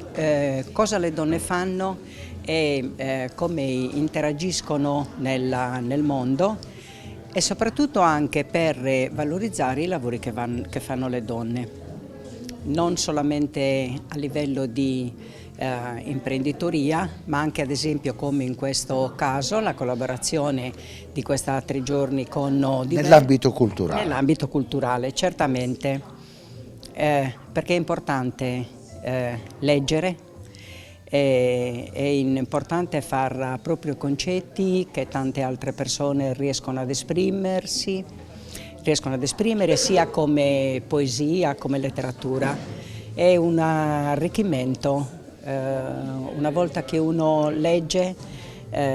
cosa le donne fanno e come interagiscono nel mondo, e soprattutto anche per valorizzare i lavori che fanno le donne. Non solamente a livello di imprenditoria, ma anche ad esempio come in questo caso la collaborazione di questa 3 giorni con nell'ambito culturale. Nell'ambito culturale, certamente, perché è importante leggere, è importante far proprio concetti che tante altre persone riescono ad esprimere sia come poesia, come letteratura. È un arricchimento, una volta che uno legge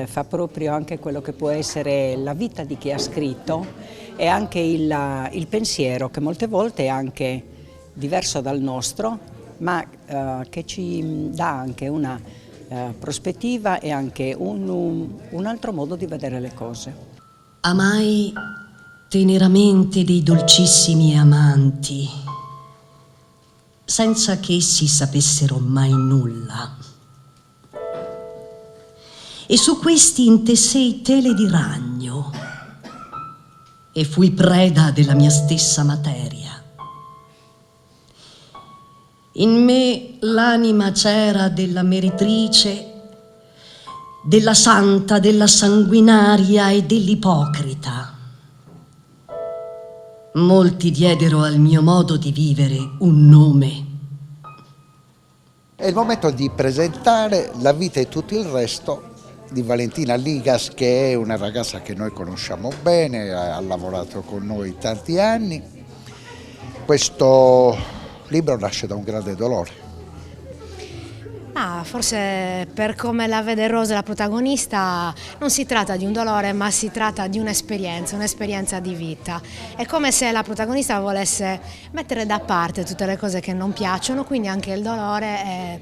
fa proprio anche quello che può essere la vita di chi ha scritto e anche il pensiero, che molte volte è anche diverso dal nostro, ma che ci dà anche una prospettiva e anche un altro modo di vedere le cose. Amai teneramente dei dolcissimi amanti, senza che essi sapessero mai nulla. E su questi intesei tele di ragno e fui preda della mia stessa materia. In me l'anima c'era della meritrice, della santa, della sanguinaria e dell'ipocrita. Molti diedero al mio modo di vivere un nome. È il momento di presentare La vita e tutto il resto di Valentina Ligas, che è una ragazza che noi conosciamo bene, ha lavorato con noi tanti anni. Questo libro nasce da un grande dolore. Forse per come la vede Rosa, la protagonista, non si tratta di un dolore, ma si tratta di un'esperienza di vita. È come se la protagonista volesse mettere da parte tutte le cose che non piacciono, quindi anche il dolore è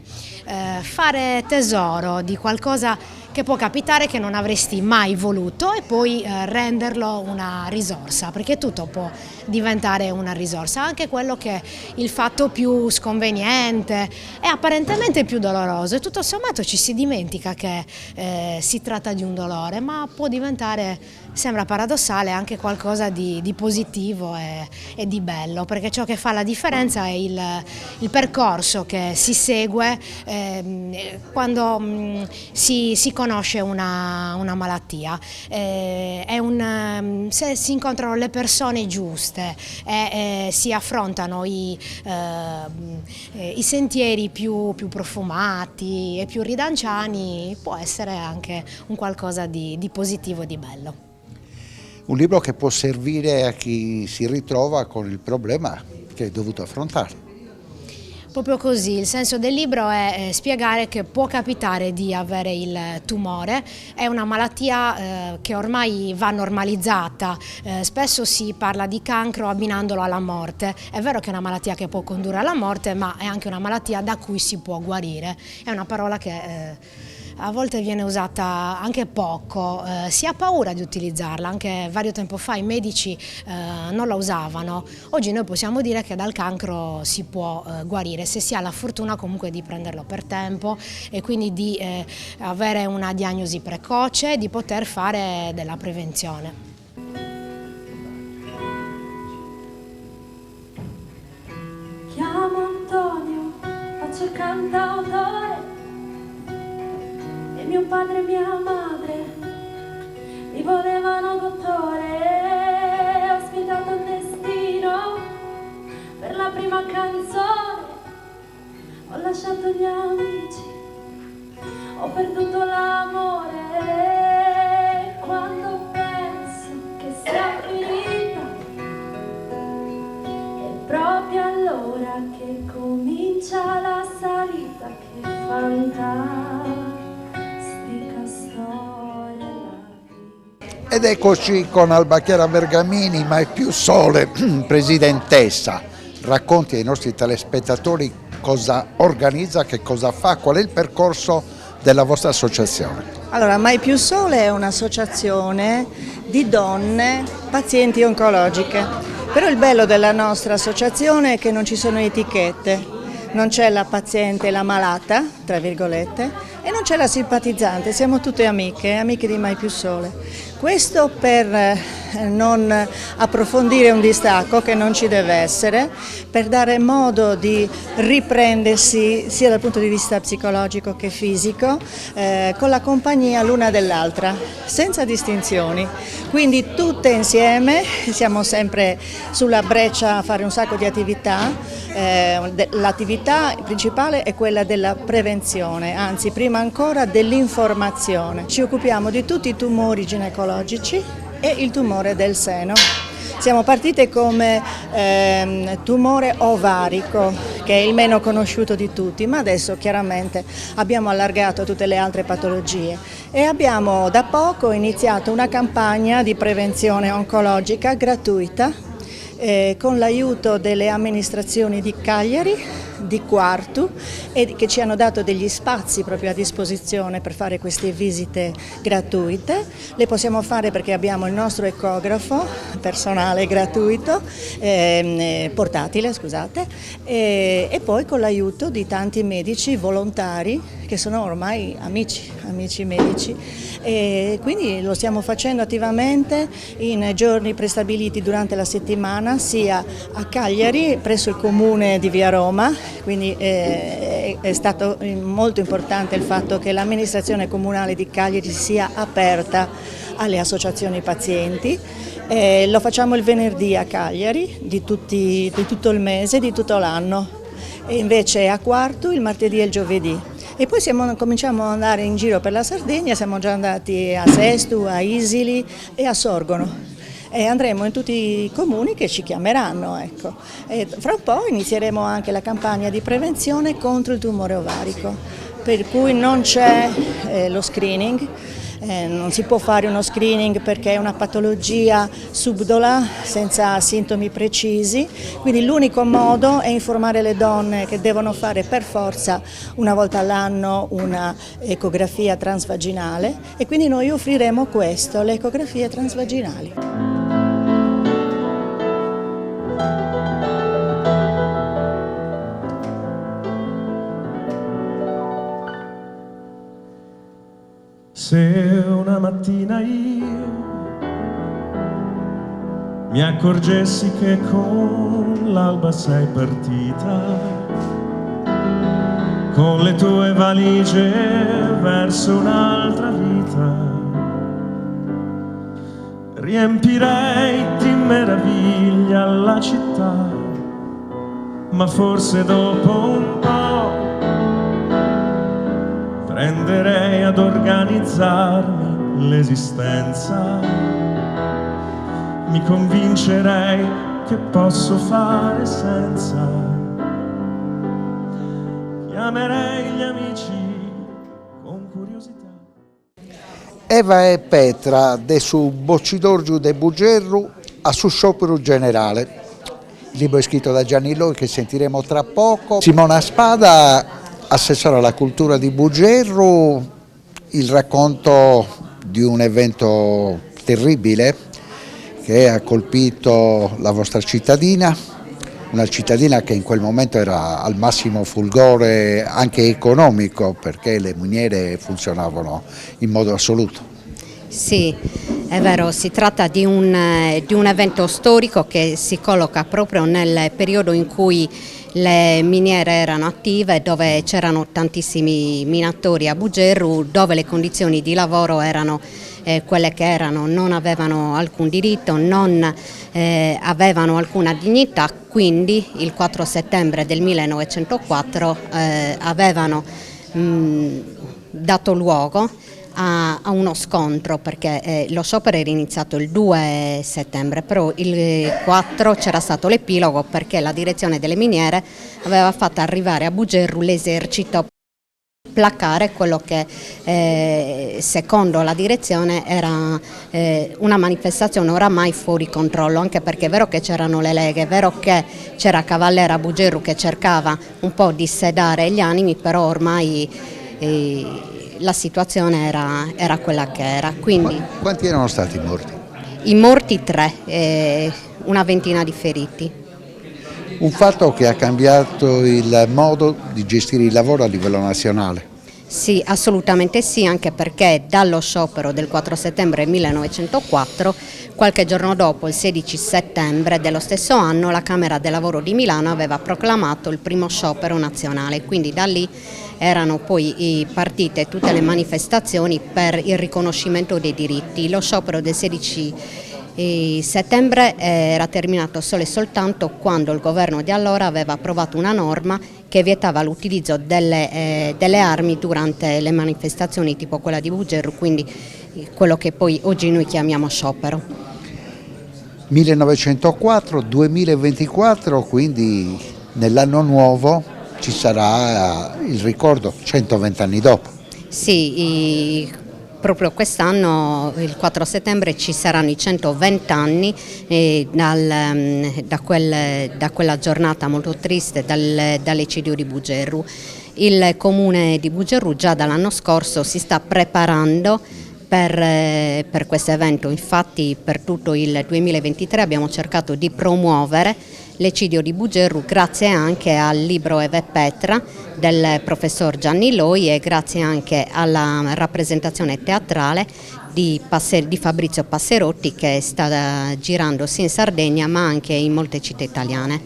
fare tesoro di qualcosa che può capitare che non avresti mai voluto e poi renderlo una risorsa, perché tutto può diventare una risorsa, anche quello che è il fatto più sconveniente e apparentemente più doloroso, e tutto sommato ci si dimentica che si tratta di un dolore, ma può diventare, sembra paradossale, anche qualcosa di positivo e di bello, perché ciò che fa la differenza è il percorso che si segue quando si conosce una malattia. Se si incontrano le persone giuste e si affrontano i sentieri più profumati e più ridanciani, può essere anche un qualcosa di positivo e di bello. Un libro che può servire a chi si ritrova con il problema che è dovuto affrontare. Proprio così, il senso del libro è spiegare che può capitare di avere il tumore, è una malattia che ormai va normalizzata, spesso si parla di cancro abbinandolo alla morte. È vero che è una malattia che può condurre alla morte, ma è anche una malattia da cui si può guarire. È una parola che a volte viene usata anche poco, si ha paura di utilizzarla, anche vario tempo fa i medici non la usavano. Oggi noi possiamo dire che dal cancro si può guarire se si ha la fortuna comunque di prenderlo per tempo e quindi di avere una diagnosi precoce, di poter fare della prevenzione. Chiamo Antonio, faccio il cantautore. Mio padre e mia madre mi volevano dottore, ho sfidato il destino per la prima canzone, ho lasciato gli amici, ho perduto l'amore, quando penso che sia finita è proprio allora che comincia la salita, che fantastica. Ed eccoci con Alba Chiara Bergamini, Mai più sole, presidentessa. Racconti ai nostri telespettatori cosa organizza, che cosa fa, qual è il percorso della vostra associazione. Allora, Mai più sole è un'associazione di donne pazienti oncologiche, però il bello della nostra associazione è che non ci sono etichette, non c'è la paziente e la malata, tra virgolette, e non c'è la simpatizzante, siamo tutte amiche di Mai più sole. Questo per non approfondire un distacco che non ci deve essere, per dare modo di riprendersi sia dal punto di vista psicologico che fisico, con la compagnia l'una dell'altra, senza distinzioni. Quindi tutte insieme, siamo sempre sulla breccia a fare un sacco di attività. L'attività principale è quella della prevenzione, anzi prima ancora dell'informazione. Ci occupiamo di tutti i tumori ginecologici e il tumore del seno. Siamo partite come tumore ovarico, che è il meno conosciuto di tutti, ma adesso chiaramente abbiamo allargato a tutte le altre patologie e abbiamo da poco iniziato una campagna di prevenzione oncologica gratuita con l'aiuto delle amministrazioni di Cagliari, di Quartu, e che ci hanno dato degli spazi proprio a disposizione per fare queste visite gratuite. Le possiamo fare perché abbiamo il nostro ecografo personale gratuito, portatile, scusate, e poi con l'aiuto di tanti medici volontari che sono ormai amici medici, e quindi lo stiamo facendo attivamente in giorni prestabiliti durante la settimana, sia a Cagliari presso il comune di Via Roma, quindi è stato molto importante il fatto che l'amministrazione comunale di Cagliari sia aperta alle associazioni pazienti. Lo facciamo il venerdì a Cagliari di tutto il mese, di tutto l'anno, e invece a Quartu il martedì e il giovedì. E poi cominciamo ad andare in giro per la Sardegna, siamo già andati a Sestu, a Isili e a Sorgono. E andremo in tutti i comuni che ci chiameranno, ecco. E fra un po' inizieremo anche la campagna di prevenzione contro il tumore ovarico, per cui non c'è lo screening. Non si può fare uno screening perché è una patologia subdola senza sintomi precisi, quindi l'unico modo è informare le donne che devono fare per forza una volta all'anno una ecografia transvaginale e quindi noi offriremo questo, le ecografie transvaginali. Se una mattina io mi accorgessi che con l'alba sei partita, con le tue valigie verso un'altra vita, riempirei di meraviglia la città, ma forse dopo un po' prenderei ad organizzarmi l'esistenza, mi convincerei che posso fare senza, chiamerei gli amici con curiosità. Eva e Petra de su Boccidorgiu de Bugerru a su sciopero generale. Il libro è scritto da Gianni Loi che sentiremo tra poco. Simona Spada, assessore alla cultura di Bugerru, il racconto di un evento terribile che ha colpito la vostra cittadina, una cittadina che in quel momento era al massimo fulgore anche economico perché le miniere funzionavano in modo assoluto. Sì, è vero, si tratta di un evento storico che si colloca proprio nel periodo in cui le miniere erano attive, dove c'erano tantissimi minatori a Bugerru, dove le condizioni di lavoro erano quelle che erano, non avevano alcun diritto, non avevano alcuna dignità, quindi il 4 settembre del 1904 avevano dato luogo a uno scontro, perché lo sciopero era iniziato il 2 settembre, però il 4 c'era stato l'epilogo perché la direzione delle miniere aveva fatto arrivare a Bugerru l'esercito per placare quello che secondo la direzione era una manifestazione oramai fuori controllo, anche perché è vero che c'erano le leghe, è vero che c'era Cavallera a Bugerru che cercava un po' di sedare gli animi, però ormai la situazione era quella che era. Quindi, quanti erano stati i morti? I morti 3, una ventina di feriti. Un fatto che ha cambiato il modo di gestire il lavoro a livello nazionale. Sì, assolutamente sì, anche perché dallo sciopero del 4 settembre 1904, qualche giorno dopo, il 16 settembre dello stesso anno, la Camera del Lavoro di Milano aveva proclamato il primo sciopero nazionale, quindi da lì erano poi partite tutte le manifestazioni per il riconoscimento dei diritti. Lo sciopero del 16 settembre era terminato solo e soltanto quando il governo di allora aveva approvato una norma che vietava l'utilizzo delle armi durante le manifestazioni tipo quella di Bugerru, quindi quello che poi oggi noi chiamiamo sciopero. 1904-2024, quindi nell'anno nuovo ci sarà il ricordo 120 anni dopo. Sì, proprio quest'anno, il 4 settembre, ci saranno i 120 anni da quella giornata molto triste, dall'eccidio di Bugerru. Il comune di Bugerru già dall'anno scorso si sta preparando per questo evento, infatti per tutto il 2023 abbiamo cercato di promuovere l'eccidio di Bugerru grazie anche al libro Eva e Petra del professor Gianni Loi e grazie anche alla rappresentazione teatrale di Fabrizio Passerotti che sta girando sia in Sardegna ma anche in molte città italiane.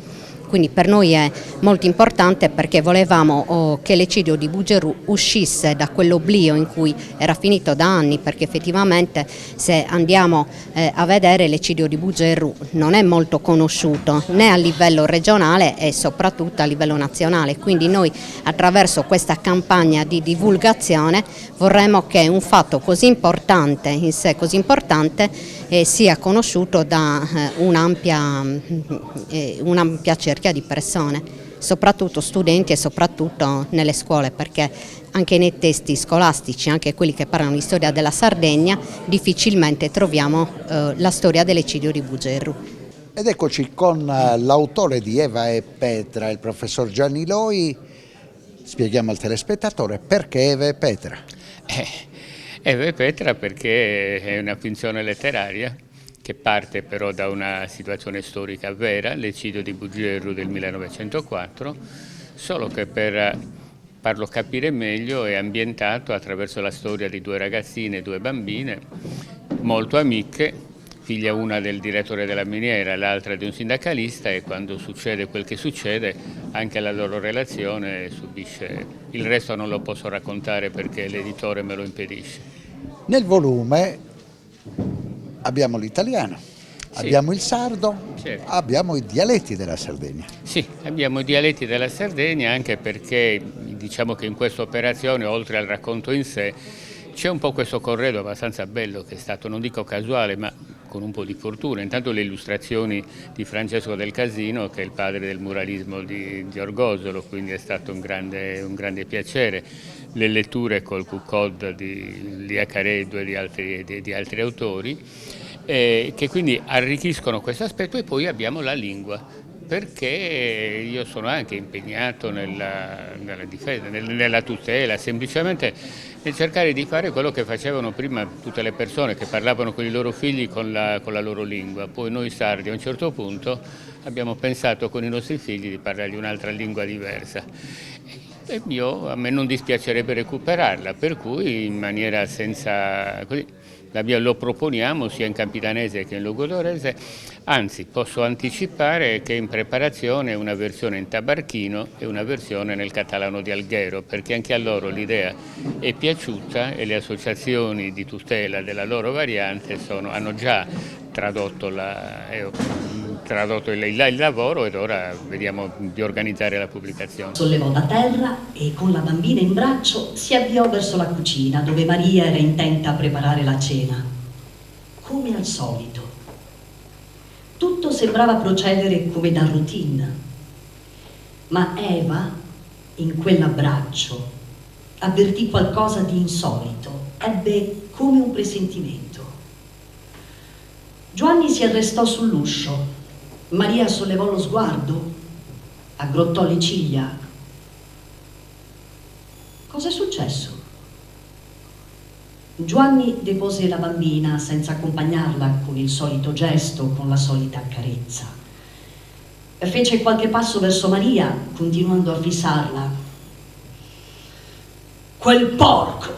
Quindi per noi è molto importante perché volevamo che l'eccidio di Buggerù uscisse da quell'oblio in cui era finito da anni, perché effettivamente se andiamo a vedere l'eccidio di Buggerù non è molto conosciuto né a livello regionale e soprattutto a livello nazionale, quindi noi attraverso questa campagna di divulgazione vorremmo che un fatto così importante, in sé così importante, sia conosciuto da un'ampia cerchia di persone, soprattutto studenti e soprattutto nelle scuole, perché anche nei testi scolastici, anche quelli che parlano di storia della Sardegna, difficilmente troviamo la storia dell'eccidio di Buggerù. Ed eccoci con l'autore di Eva e Petra, il professor Gianni Loi. Spieghiamo al telespettatore perché Eva e Petra. Eva e Petra perché è una finzione letteraria che parte però da una situazione storica vera, l'eccidio di Buggerù del 1904, solo che per farlo capire meglio è ambientato attraverso la storia di due ragazzine, due bambine molto amiche, figlia una del direttore della miniera, l'altra di un sindacalista, e quando succede quel che succede anche la loro relazione subisce. Il resto non lo posso raccontare perché l'editore me lo impedisce. Nel volume abbiamo l'italiano, sì, abbiamo il sardo, certo, abbiamo i dialetti della Sardegna. Sì, abbiamo i dialetti della Sardegna anche perché diciamo che in questa operazione, oltre al racconto in sé, c'è un po' questo corredo abbastanza bello che è stato, non dico casuale, ma con un po' di fortuna. Intanto le illustrazioni di Francesco del Casino, che è il padre del muralismo di Orgosolo, quindi è stato un grande piacere. Le letture col Q-Code di Lia Careddu e di altri autori, che quindi arricchiscono questo aspetto. E poi abbiamo la lingua, perché io sono anche impegnato nella difesa, nella tutela, semplicemente nel cercare di fare quello che facevano prima tutte le persone che parlavano con i loro figli con la loro lingua. Poi noi sardi a un certo punto abbiamo pensato con i nostri figli di parlargli un'altra lingua diversa. E a me non dispiacerebbe recuperarla, per cui in maniera senza... così, lo proponiamo sia in capitanese che in logudorese, anzi posso anticipare che è in preparazione una versione in tabarchino e una versione nel catalano di Alghero, perché anche a loro l'idea è piaciuta e le associazioni di tutela della loro variante hanno già tradotto il lavoro, ed ora vediamo di organizzare la pubblicazione. Sollevò da terra e con la bambina in braccio si avviò verso la cucina, dove Maria era intenta a preparare la cena. Come al solito. Tutto sembrava procedere come da routine. Ma Eva, in quell'abbraccio, avvertì qualcosa di insolito, ebbe come un presentimento. Giovanni si arrestò sull'uscio. Maria sollevò lo sguardo, aggrottò le ciglia. Cosa è successo? Giovanni depose la bambina senza accompagnarla con il solito gesto, con la solita carezza. Fece qualche passo verso Maria, continuando a fissarla. Quel porco!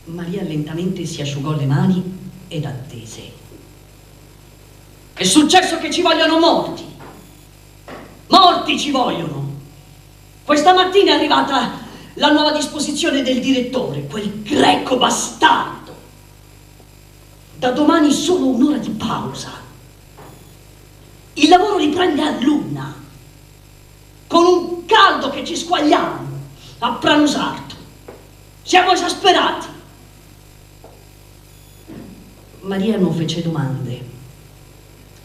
Maria lentamente si asciugò le mani ed attese. È successo che ci vogliono morti. Morti ci vogliono. Questa mattina è arrivata la nuova disposizione del direttore, quel greco bastardo. Da domani solo un'ora di pausa. Il lavoro riprende all'1, con un caldo che ci squagliamo a Pranusarto. Siamo esasperati. Maria non fece domande.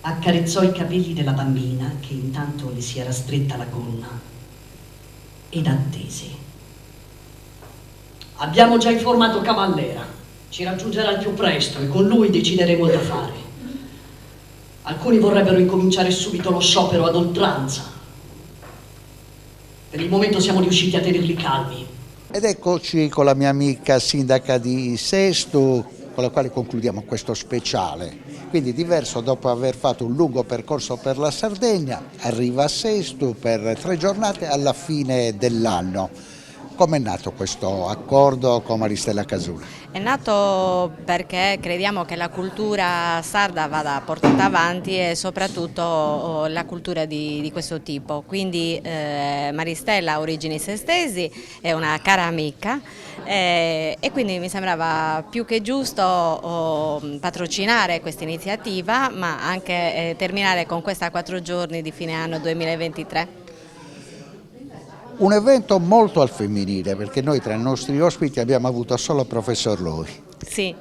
Accarezzò i capelli della bambina, che intanto le si era stretta la gonna, ed attese. Abbiamo già informato Cavallera. Ci raggiungerà al più presto e con lui decideremo da fare. Alcuni vorrebbero incominciare subito lo sciopero ad oltranza. Per il momento siamo riusciti a tenerli calmi. Ed eccoci con la mia amica sindaca di Sesto, con la quale concludiamo questo speciale. Quindi diverso, dopo aver fatto un lungo percorso per la Sardegna, arriva a Sesto per 3 giornate alla fine dell'anno. Com'è nato questo accordo con Maristella Casula? È nato perché crediamo che la cultura sarda vada portata avanti e soprattutto la cultura di questo tipo. Quindi Maristella ha origini sestesi, è una cara amica e quindi mi sembrava più che giusto patrocinare questa iniziativa, ma anche terminare con questa 4 giorni di fine anno 2023. Un evento molto al femminile, perché noi tra i nostri ospiti abbiamo avuto solo il professor Loi. Sì,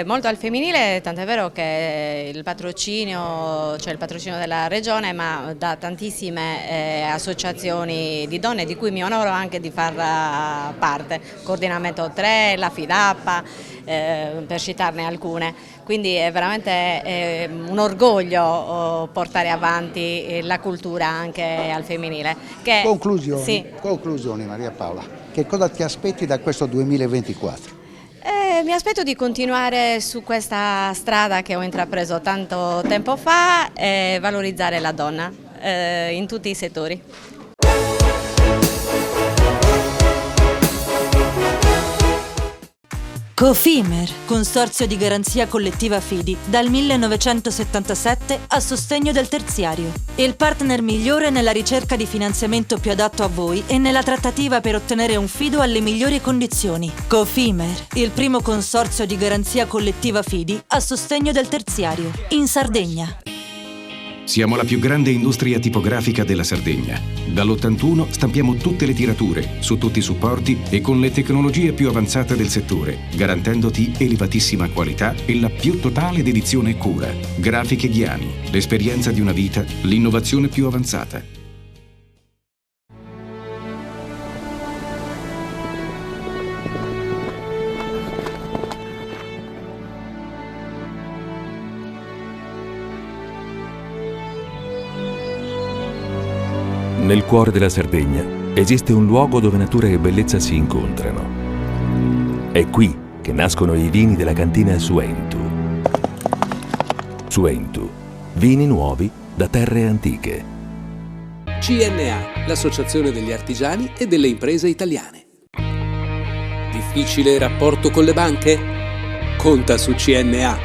molto al femminile, tant'è vero che il patrocinio, cioè il patrocinio della regione, ma da tantissime associazioni di donne di cui mi onoro anche di far parte, Coordinamento 3, la FIDAPA, per citarne alcune. Quindi è veramente un orgoglio portare avanti la cultura anche al femminile. Conclusioni, sì. Conclusioni Maria Paola, che cosa ti aspetti da questo 2024? Mi aspetto di continuare su questa strada che ho intrapreso tanto tempo fa e valorizzare la donna in tutti i settori. Cofimer, Consorzio di Garanzia Collettiva Fidi, dal 1977 a sostegno del terziario. Il partner migliore nella ricerca di finanziamento più adatto a voi e nella trattativa per ottenere un fido alle migliori condizioni. Cofimer, il primo consorzio di garanzia collettiva Fidi a sostegno del terziario, in Sardegna. Siamo la più grande industria tipografica della Sardegna. Dall'81 stampiamo tutte le tirature, su tutti i supporti e con le tecnologie più avanzate del settore, garantendoti elevatissima qualità e la più totale dedizione e cura. Grafiche Ghiani, l'esperienza di una vita, l'innovazione più avanzata. Nel cuore della Sardegna esiste un luogo dove natura e bellezza si incontrano. È qui che nascono i vini della cantina Suentu. Suentu, vini nuovi da terre antiche. CNA, l'associazione degli artigiani e delle imprese italiane. Difficile rapporto con le banche? Conta su CNA.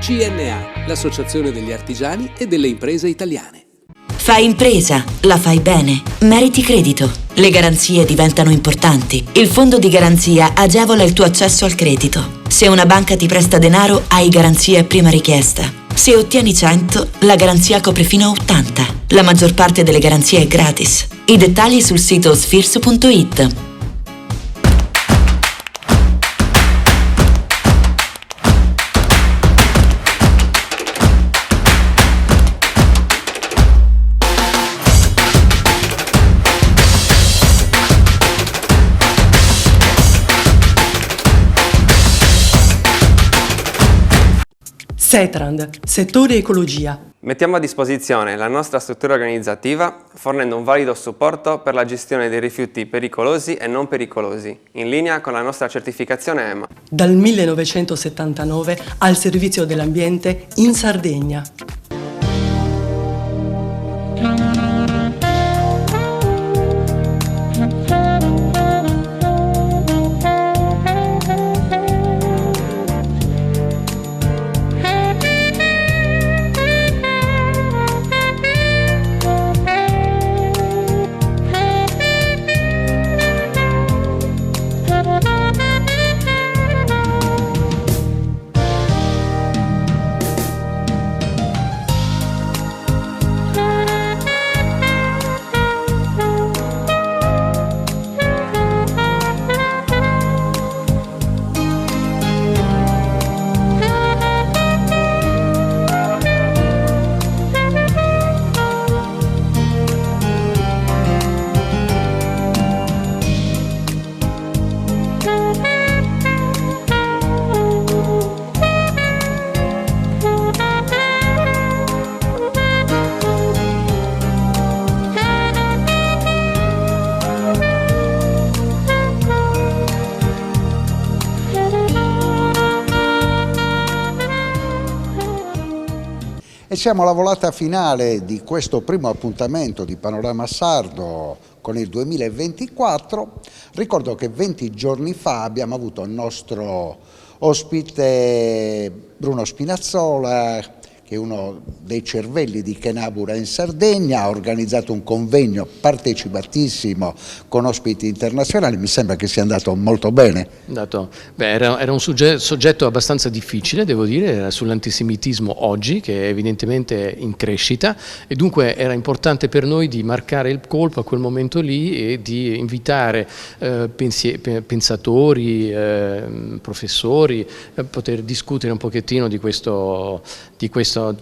CNA, l'associazione degli artigiani e delle imprese italiane. Fai impresa, la fai bene, meriti credito. Le garanzie diventano importanti. Il fondo di garanzia agevola il tuo accesso al credito. Se una banca ti presta denaro, hai garanzia a prima richiesta. Se ottieni 100, la garanzia copre fino a 80. La maggior parte delle garanzie è gratis. I dettagli sul sito sfirso.it. Setrand, settore ecologia. Mettiamo a disposizione la nostra struttura organizzativa fornendo un valido supporto per la gestione dei rifiuti pericolosi e non pericolosi, in linea con la nostra certificazione EMA. Dal 1979 al servizio dell'ambiente in Sardegna. E siamo alla volata finale di questo primo appuntamento di Panorama Sardo con il 2024. Ricordo che 20 giorni fa abbiamo avuto il nostro ospite Bruno Spinazzola, che è uno dei cervelli di Chenabura in Sardegna, ha organizzato un convegno partecipatissimo con ospiti internazionali, mi sembra che sia andato molto bene. Era un soggetto abbastanza difficile, devo dire, era sull'antisemitismo oggi, che è evidentemente in crescita, e dunque era importante per noi di marcare il colpo a quel momento lì e di invitare pensatori, professori, a poter discutere un pochettino di questo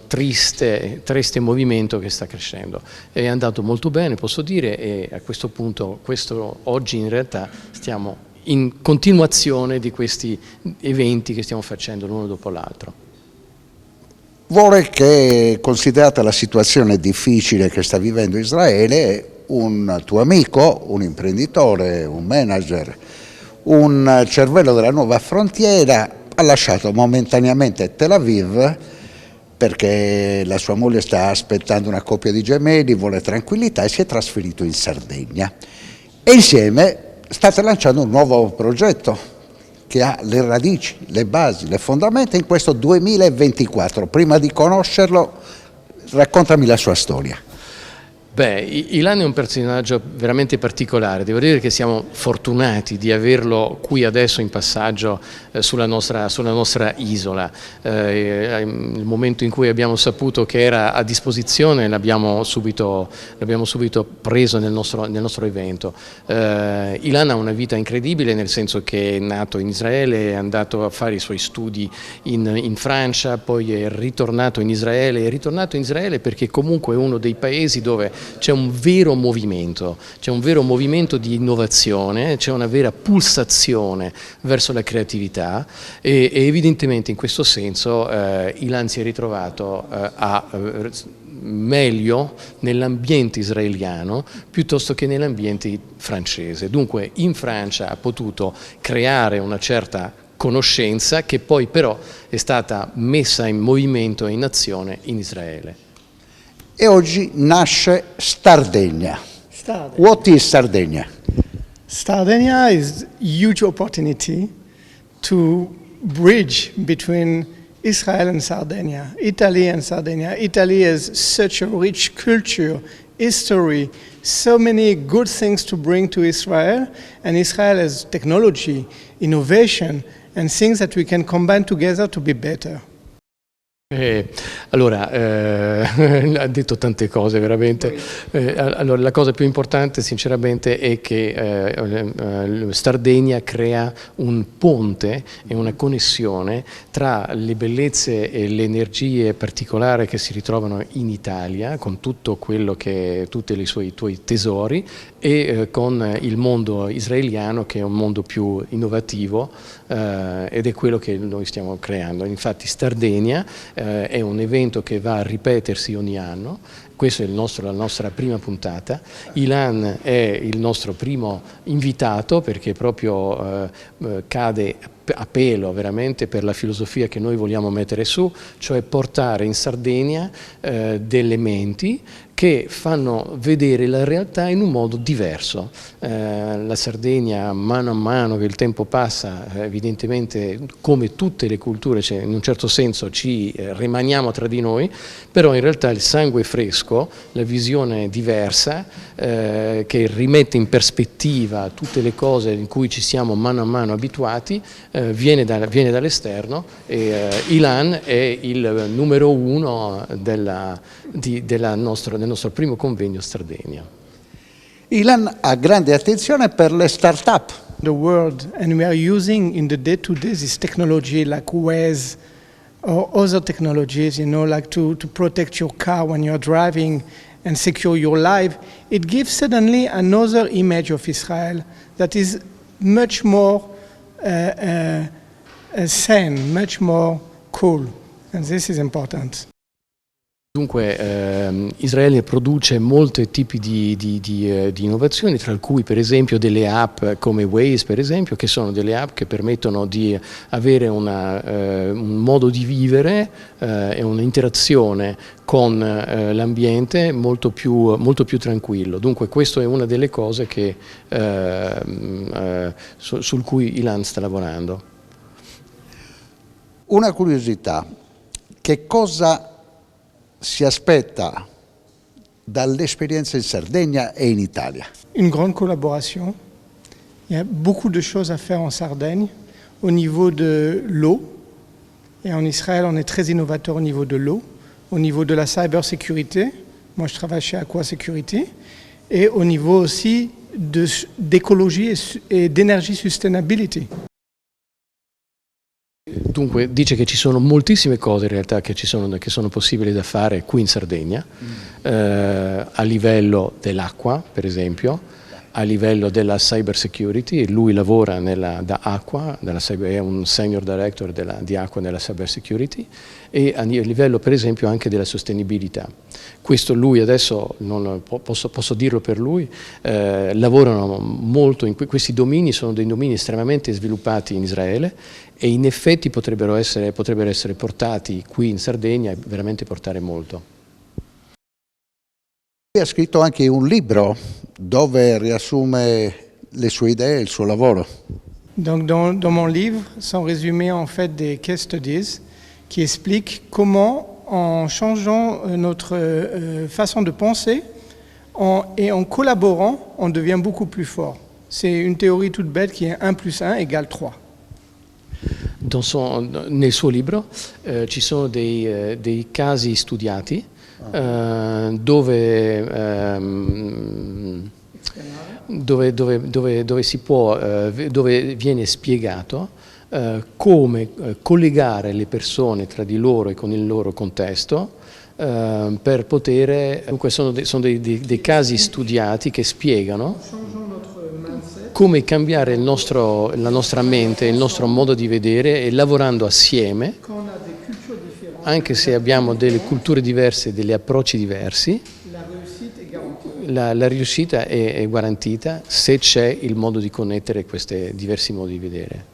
triste movimento che sta crescendo. È andato molto bene, posso dire, e a questo punto oggi in realtà stiamo in continuazione di questi eventi che stiamo facendo l'uno dopo l'altro. Vuole che, considerata la situazione difficile che sta vivendo Israele, un tuo amico, un imprenditore, un manager, un cervello della nuova frontiera, ha lasciato momentaneamente Tel Aviv perché la sua moglie sta aspettando una coppia di gemelli, vuole tranquillità, e si è trasferito in Sardegna. E insieme state lanciando un nuovo progetto che ha le radici, le basi, le fondamenta in questo 2024. Prima di conoscerlo, raccontami la sua storia. Ilan è un personaggio veramente particolare, devo dire che siamo fortunati di averlo qui adesso in passaggio sulla nostra isola. Il momento in cui abbiamo saputo che era a disposizione l'abbiamo subito preso nel nostro evento. Ilan ha una vita incredibile, nel senso che è nato in Israele, è andato a fare i suoi studi in Francia, poi è ritornato in Israele perché comunque è uno dei paesi dove c'è un vero movimento di innovazione, c'è una vera pulsazione verso la creatività e evidentemente in questo senso Ilan si è ritrovato meglio nell'ambiente israeliano piuttosto che nell'ambiente francese. Dunque in Francia ha potuto creare una certa conoscenza che poi però è stata messa in movimento e in azione in Israele. E oggi nasce Stardegna. What is Stardegna? Stardegna is a huge opportunity to bridge between Israel and Sardinia, Italy and Sardinia. Italy has such a rich culture, history, so many good things to bring to Israel, and Israel has technology, innovation, and things that we can combine together to be better. Ha detto tante cose veramente. Allora, la cosa più importante sinceramente è che Stardegna crea un ponte e una connessione tra le bellezze e le energie particolari che si ritrovano in Italia, con tutto quello che tutti i tuoi tesori, e con il mondo israeliano, che è un mondo più innovativo, ed è quello che noi stiamo creando. Infatti Stardegna è un evento che va a ripetersi ogni anno. Questa è la nostra prima puntata. Ilan è il nostro primo invitato perché proprio cade a pelo veramente per la filosofia che noi vogliamo mettere su, cioè portare in Sardegna delle menti che fanno vedere la realtà in un modo diverso. La Sardegna, mano a mano che il tempo passa, evidentemente come tutte le culture, cioè, in un certo senso ci rimaniamo tra di noi, però in realtà il sangue fresco, la visione diversa, che rimette in prospettiva tutte le cose in cui ci siamo mano a mano abituati, viene dall'esterno, e Ilan è il numero uno del nostro primo convegno Stardegna. Ilan ha grande attenzione per le start-up. The world, and we are using in the day-to-day this technology like Waze or other technologies, like to protect your car when you're driving and secure your life. It gives suddenly another image of Israel that is much more sane, much more cool, and this is important. Dunque Israele produce molti tipi di innovazioni, tra cui per esempio delle app come Waze, per esempio, che sono delle app che permettono di avere un modo di vivere e un'interazione con l'ambiente molto più tranquillo. Dunque questa è una delle cose sul cui Ilan sta lavorando. Una curiosità, che cosa si aspetta dall'esperienza in Sardegna e in Italia? Une grande collaboration. Il y a beaucoup de choses à faire en Sardaigne au niveau de l'eau. Et en Israël, on est très innovateur au niveau de l'eau, au niveau de la cybersécurité. Moi, je travaille chez Aqua Security. Et au niveau aussi d'écologie et d'énergie sustainability. Dunque dice che ci sono moltissime cose in realtà che sono possibili da fare qui in Sardegna, a livello dell'acqua per esempio, a livello della cyber security. Lui lavora da Aqua, è un senior director di Aqua nella cyber security, e a livello per esempio anche della sostenibilità. Questo lui adesso, non posso dirlo per lui, lavorano molto in questi domini, sono dei domini estremamente sviluppati in Israele e in effetti potrebbero essere portati qui in Sardegna e veramente portare molto. Ha scritto anche un libro dove riassume le sue idee e il suo lavoro. Donc dans mon livre sont résumés en fait des case studies qui expliquent comment en changeant notre façon de penser et en collaborant on devient beaucoup plus fort. C'est une théorie toute bête qui est 1 + 1 = 3. Nel suo libro ci sono dei casi studiati dove viene spiegato come collegare le persone tra di loro e con il loro contesto per poter, dunque sono dei casi studiati che spiegano come cambiare la nostra mente, il nostro modo di vedere, e lavorando assieme, anche se abbiamo delle culture diverse, degli approcci diversi, la riuscita è garantita se c'è il modo di connettere questi diversi modi di vedere.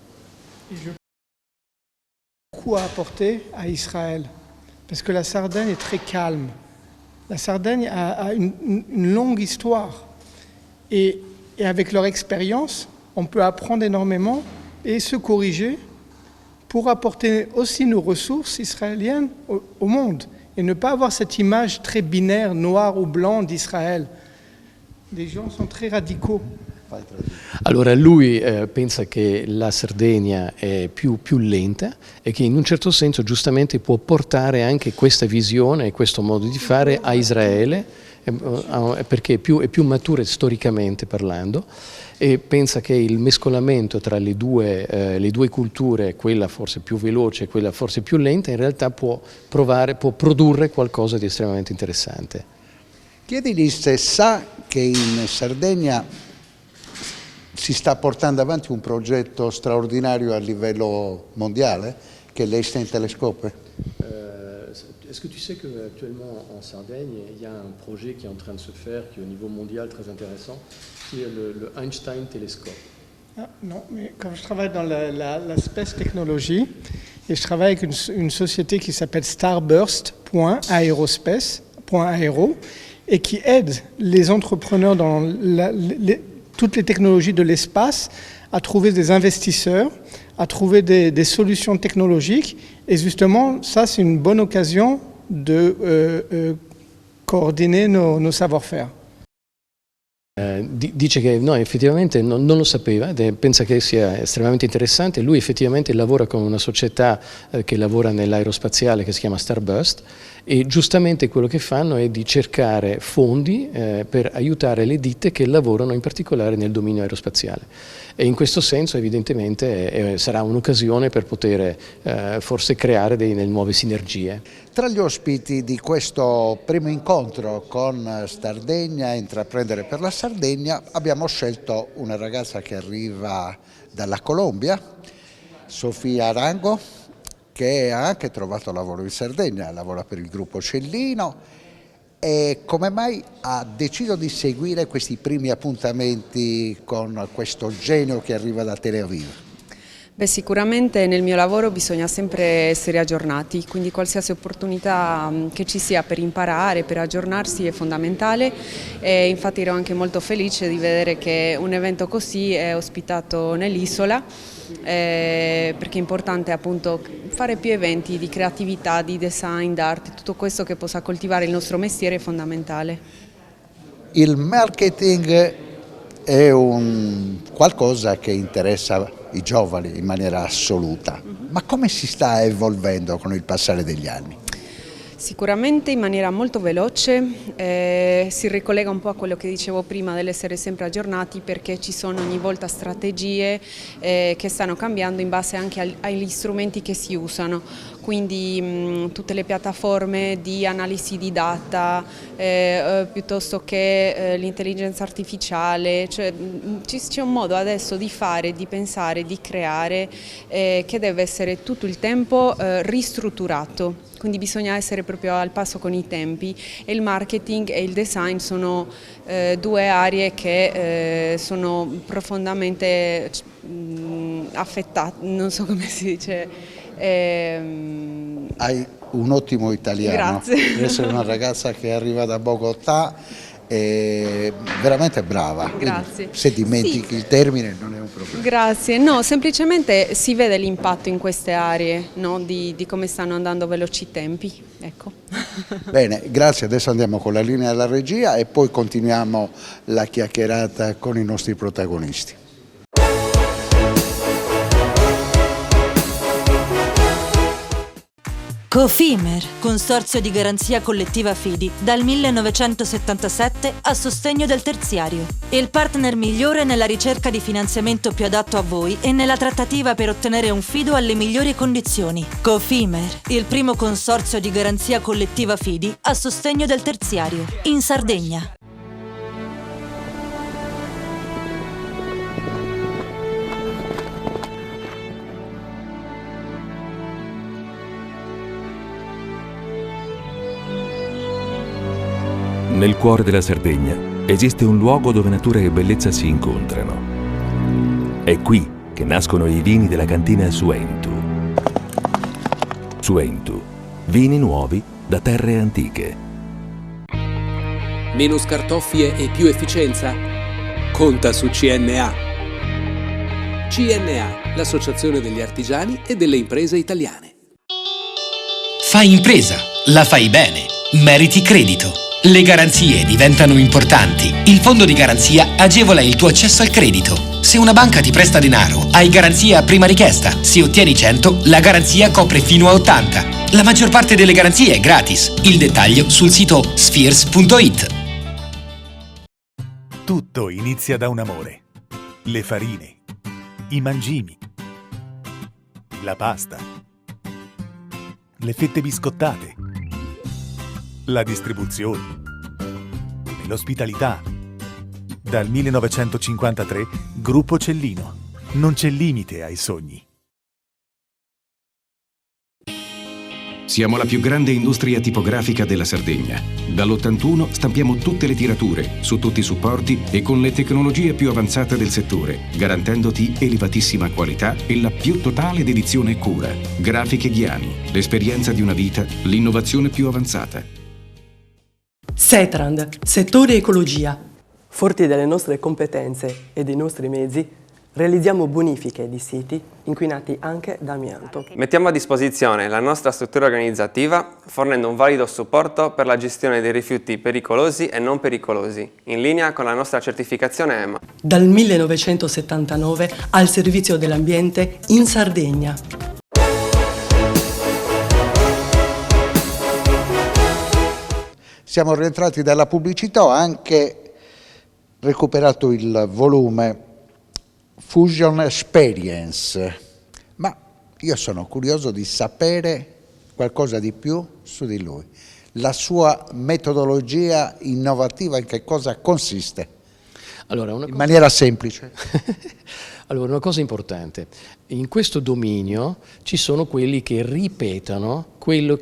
Beaucoup à apporter à Israël, parce que la Sardaigne est très calme. La Sardaigne a une longue histoire et avec leur expérience, on peut apprendre énormément et se corriger pour apporter aussi nos ressources israéliennes au monde et ne pas avoir cette image très binaire, noir ou blanc d'Israël. Les gens sont très radicaux. Allora lui pensa che la Sardegna è più lenta e che in un certo senso giustamente può portare anche questa visione e questo modo di fare a Israele, perché è più matura storicamente parlando, e pensa che il mescolamento tra le due culture, quella forse più veloce e quella forse più lenta, in realtà può produrre qualcosa di estremamente interessante. Chiedigli se sa che in Sardegna si sta portando avanti un progetto straordinario a livello mondiale, che è l'Einstein Telescope. Est-ce que tu sais qu'actuellement en Sardaigne, il y a un projet qui est en train de se faire, qui est au niveau mondial très intéressant, qui est le Einstein Telescope? Ah, non, mais quand je travaille dans la space technologie, et je travaille avec une société qui s'appelle Starburst.aerospace.aero, et qui aide les entrepreneurs dans toutes les technologies de l'espace à trouver des investisseurs, à trouver des solutions technologiques. Et justement, ça, c'est une bonne occasion de coordonner nos savoir-faire. Dice che no, effettivamente non lo sapeva, pensa che sia estremamente interessante. Lui effettivamente lavora con una società che lavora nell'aerospaziale che si chiama Starburst, e giustamente quello che fanno è di cercare fondi per aiutare le ditte che lavorano in particolare nel dominio aerospaziale, e in questo senso evidentemente sarà un'occasione per poter forse creare delle nuove sinergie. Tra gli ospiti di questo primo incontro con Sardegna, Intraprendere per la Sardegna, abbiamo scelto una ragazza che arriva dalla Colombia, Sofia Arango, che ha anche trovato lavoro in Sardegna, lavora per il gruppo Cellino. E come mai ha deciso di seguire questi primi appuntamenti con questo genio che arriva da Tel Aviv? Beh, sicuramente nel mio lavoro bisogna sempre essere aggiornati, quindi qualsiasi opportunità che ci sia per imparare, per aggiornarsi è fondamentale, e infatti ero anche molto felice di vedere che un evento così è ospitato nell'isola, perché è importante appunto fare più eventi di creatività, di design, d'arte, tutto questo che possa coltivare il nostro mestiere è fondamentale. Il marketing è qualcosa che interessa i giovani in maniera assoluta, ma come si sta evolvendo con il passare degli anni? Sicuramente in maniera molto veloce, si ricollega un po' a quello che dicevo prima dell'essere sempre aggiornati, perché ci sono ogni volta strategie che stanno cambiando in base anche agli strumenti che si usano, quindi tutte le piattaforme di analisi di data piuttosto che l'intelligenza artificiale, cioè c'è un modo adesso di fare, di pensare, di creare che deve essere tutto il tempo ristrutturato. Quindi bisogna essere proprio al passo con i tempi, e il marketing e il design sono due aree che sono profondamente affettate, non so come si dice. Hai un ottimo italiano. Grazie. Per essere una ragazza che arriva da Bogotà, è veramente brava. Grazie. Quindi, se dimentichi il termine non è un problema. Grazie, no, semplicemente si vede l'impatto in queste aree, no, di come stanno andando veloci i tempi, ecco. Bene, grazie, adesso andiamo con la linea della regia e poi continuiamo la chiacchierata con i nostri protagonisti. Cofimer, consorzio di garanzia collettiva Fidi, dal 1977 a sostegno del terziario. Il partner migliore nella ricerca di finanziamento più adatto a voi e nella trattativa per ottenere un fido alle migliori condizioni. Cofimer, il primo consorzio di garanzia collettiva Fidi a sostegno del terziario, in Sardegna. Nel cuore della Sardegna esiste un luogo dove natura e bellezza si incontrano. È qui che nascono i vini della cantina Suentu. Suentu, vini nuovi da terre antiche. Meno scartoffie e più efficienza? Conta su CNA. CNA, l'associazione degli artigiani e delle imprese italiane. Fai impresa, la fai bene, meriti credito. Le garanzie diventano importanti. Il fondo di garanzia agevola il tuo accesso al credito. Se una banca ti presta denaro, hai garanzia a prima richiesta. Se ottieni 100, la garanzia copre fino a 80. La maggior parte delle garanzie è gratis. Il dettaglio sul sito spheres.it. Tutto inizia da un amore. Le farine, i mangimi, la pasta, le fette biscottate, la distribuzione e l'ospitalità. Dal 1953, Gruppo Cellino. Non c'è limite ai sogni. Siamo la più grande industria tipografica della Sardegna. Dall'81 stampiamo tutte le tirature, su tutti i supporti e con le tecnologie più avanzate del settore, garantendoti elevatissima qualità e la più totale dedizione e cura. Grafiche Ghiani, l'esperienza di una vita, l'innovazione più avanzata. Setrand, settore ecologia. Forti delle nostre competenze e dei nostri mezzi, realizziamo bonifiche di siti inquinati anche da amianto. Mettiamo a disposizione la nostra struttura organizzativa fornendo un valido supporto per la gestione dei rifiuti pericolosi e non pericolosi, in linea con la nostra certificazione EMA. Dal 1979 al servizio dell'ambiente in Sardegna. Siamo rientrati dalla pubblicità, ho anche recuperato il volume Fusion Experience, ma io sono curioso di sapere qualcosa di più su di lui. La sua metodologia innovativa in che cosa consiste? Allora, in maniera semplice. Allora, una cosa importante, in questo dominio ci sono quelli che ripetono quelli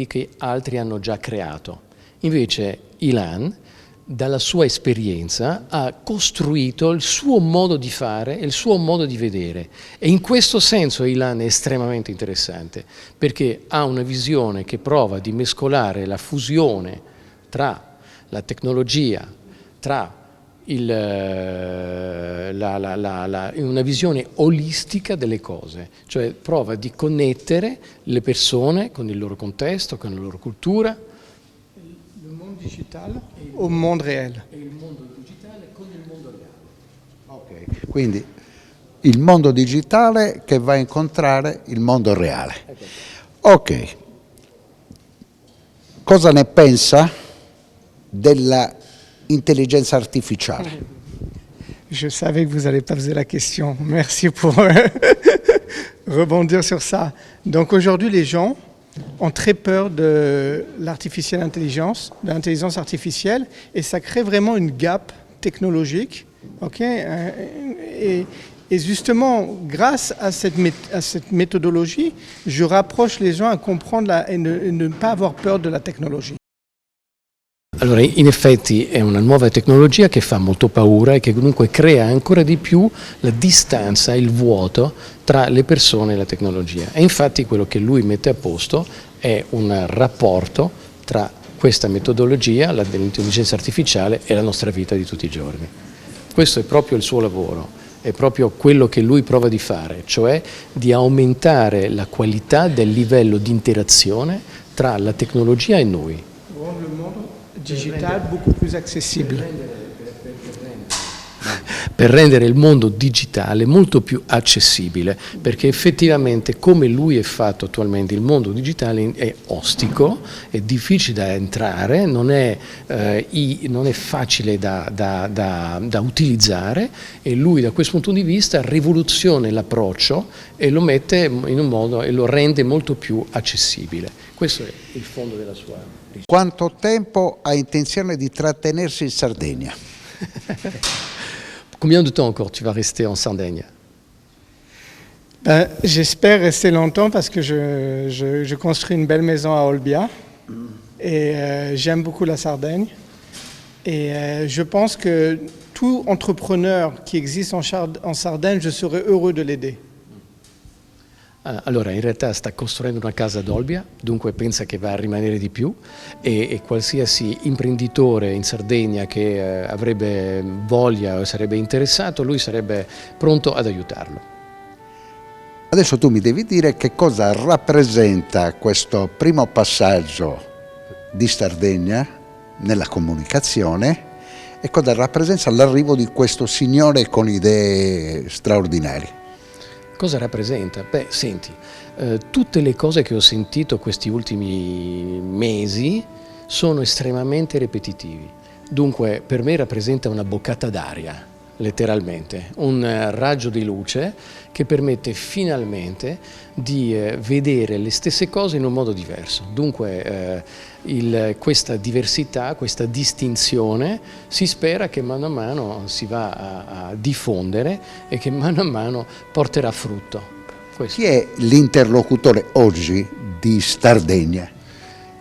che altri hanno già creato. Invece Ilan, dalla sua esperienza, ha costruito il suo modo di fare e il suo modo di vedere. E in questo senso Ilan è estremamente interessante, perché ha una visione che prova di mescolare la fusione tra la tecnologia, tra una visione olistica delle cose, cioè prova di connettere le persone con il loro contesto, con la loro cultura. Il mondo digitale o il mondo reale? E il mondo digitale con il mondo reale. Ok, quindi il mondo digitale che va a incontrare il mondo reale. Ok, cosa ne pensa della intelligence artificiale? Je savais que vous n'allez pas poser la question. Merci pour rebondir sur ça. Donc aujourd'hui, les gens ont très peur de l'artificielle intelligence, de l'intelligence artificielle, et ça crée vraiment une gap technologique. Et justement, grâce à cette méthodologie, je rapproche les gens à comprendre et ne pas avoir peur de la technologie. Allora, in effetti è una nuova tecnologia che fa molto paura e che comunque crea ancora di più la distanza, il vuoto tra le persone e la tecnologia. E infatti quello che lui mette a posto è un rapporto tra questa metodologia, la dell'intelligenza artificiale, e la nostra vita di tutti i giorni. Questo è proprio il suo lavoro, è proprio quello che lui prova di fare, cioè di aumentare la qualità del livello di interazione tra la tecnologia e noi. Digital beaucoup plus accessibile. Per rendere il mondo digitale molto più accessibile, perché effettivamente come lui è fatto attualmente il mondo digitale è ostico, è difficile da entrare, non è facile da utilizzare, e lui da questo punto di vista rivoluziona l'approccio e lo mette in un modo e lo rende molto più accessibile. Questo è il fondo della sua ricerca. Quanto tempo ha intenzione di trattenersi in Sardegna? Combien de temps encore tu vas rester en Sardaigne? J'espère rester longtemps parce que je construis une belle maison à Olbia et j'aime beaucoup la Sardaigne. Et je pense que tout entrepreneur qui existe en Sardaigne, je serais heureux de l'aider. Allora, in realtà sta costruendo una casa ad Olbia, dunque pensa che va a rimanere di più, e qualsiasi imprenditore in Sardegna che avrebbe voglia o sarebbe interessato, lui sarebbe pronto ad aiutarlo. Adesso tu mi devi dire che cosa rappresenta questo primo passaggio di Sardegna nella comunicazione e cosa rappresenta l'arrivo di questo signore con idee straordinarie. Cosa rappresenta? Beh, senti, tutte le cose che ho sentito questi ultimi mesi sono estremamente ripetitivi. Dunque, per me rappresenta una boccata d'aria, letteralmente, un raggio di luce che permette finalmente di vedere le stesse cose in un modo diverso. Dunque, questa diversità, questa distinzione, si spera che mano a mano si va a diffondere e che mano a mano porterà frutto. Questo. Chi è l'interlocutore oggi di Sardegna?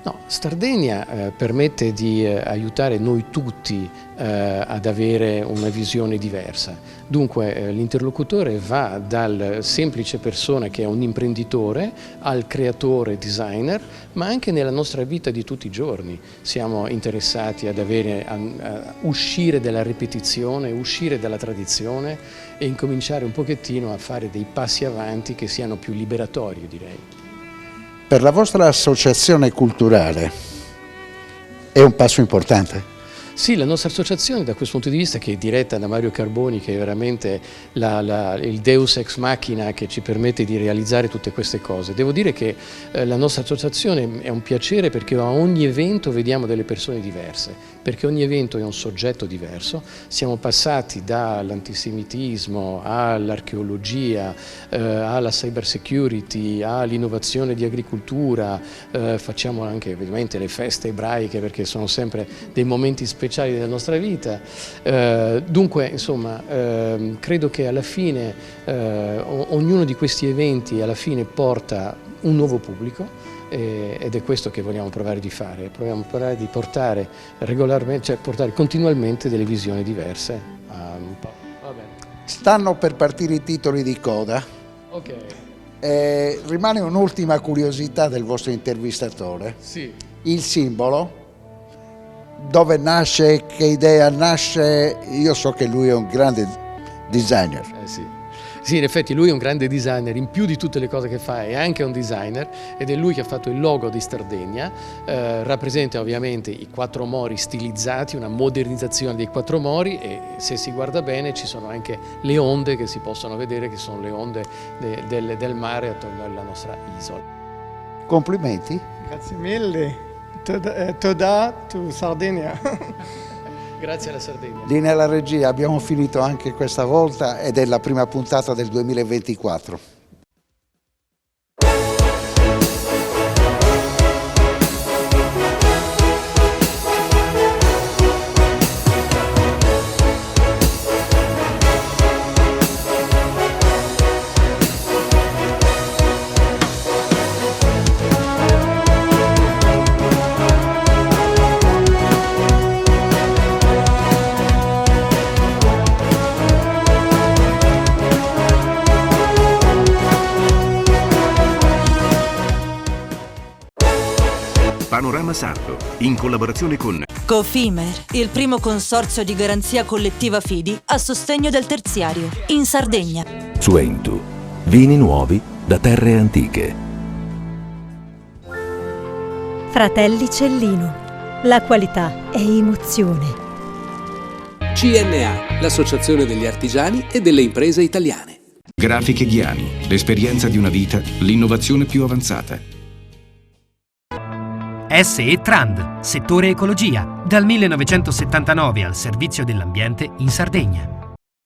No, Sardegna permette di aiutare noi tutti ad avere una visione diversa. Dunque l'interlocutore va dal semplice persona che è un imprenditore al creatore designer, ma anche nella nostra vita di tutti i giorni siamo interessati ad uscire dalla ripetizione, uscire dalla tradizione e incominciare un pochettino a fare dei passi avanti che siano più liberatori, direi. Per la vostra associazione culturale è un passo importante? Sì, la nostra associazione da questo punto di vista, che è diretta da Mario Carboni, che è veramente il deus ex machina che ci permette di realizzare tutte queste cose. Devo dire che la nostra associazione è un piacere perché a ogni evento vediamo delle persone diverse, perché ogni evento è un soggetto diverso. Siamo passati dall'antisemitismo all'archeologia, alla cyber security, all'innovazione di agricoltura, facciamo anche ovviamente le feste ebraiche perché sono sempre dei momenti speciali speciali della nostra vita. Dunque, insomma, credo che alla fine ognuno di questi eventi alla fine porta un nuovo pubblico. Ed è questo che vogliamo provare di fare, proviamo a provare di portare regolarmente, cioè portare continuamente delle visioni diverse. Stanno per partire i titoli di coda. Ok. Rimane un'ultima curiosità del vostro intervistatore. Sì. Il simbolo, dove nasce, che idea nasce? Io so che lui è un grande designer. Sì. Sì, in effetti lui è un grande designer, in più di tutte le cose che fa è anche un designer, ed è lui che ha fatto il logo di Sardegna. Rappresenta ovviamente i quattro mori stilizzati, una modernizzazione dei quattro mori, e se si guarda bene ci sono anche le onde che si possono vedere, che sono le onde del mare attorno alla nostra isola. Complimenti. Grazie mille. Toda to Sardegna. Grazie alla Sardegna. Linea alla regia, abbiamo finito anche questa volta ed è la prima puntata del 2024. Panorama Sardo, in collaborazione con Cofimer, il primo consorzio di garanzia collettiva fidi a sostegno del terziario, in Sardegna. Suentu, vini nuovi da terre antiche. Fratelli Cellino, la qualità è emozione. CNA, l'associazione degli artigiani e delle imprese italiane. Grafiche Ghiani, l'esperienza di una vita, l'innovazione più avanzata. SE Trand, settore ecologia, dal 1979 al servizio dell'ambiente in Sardegna.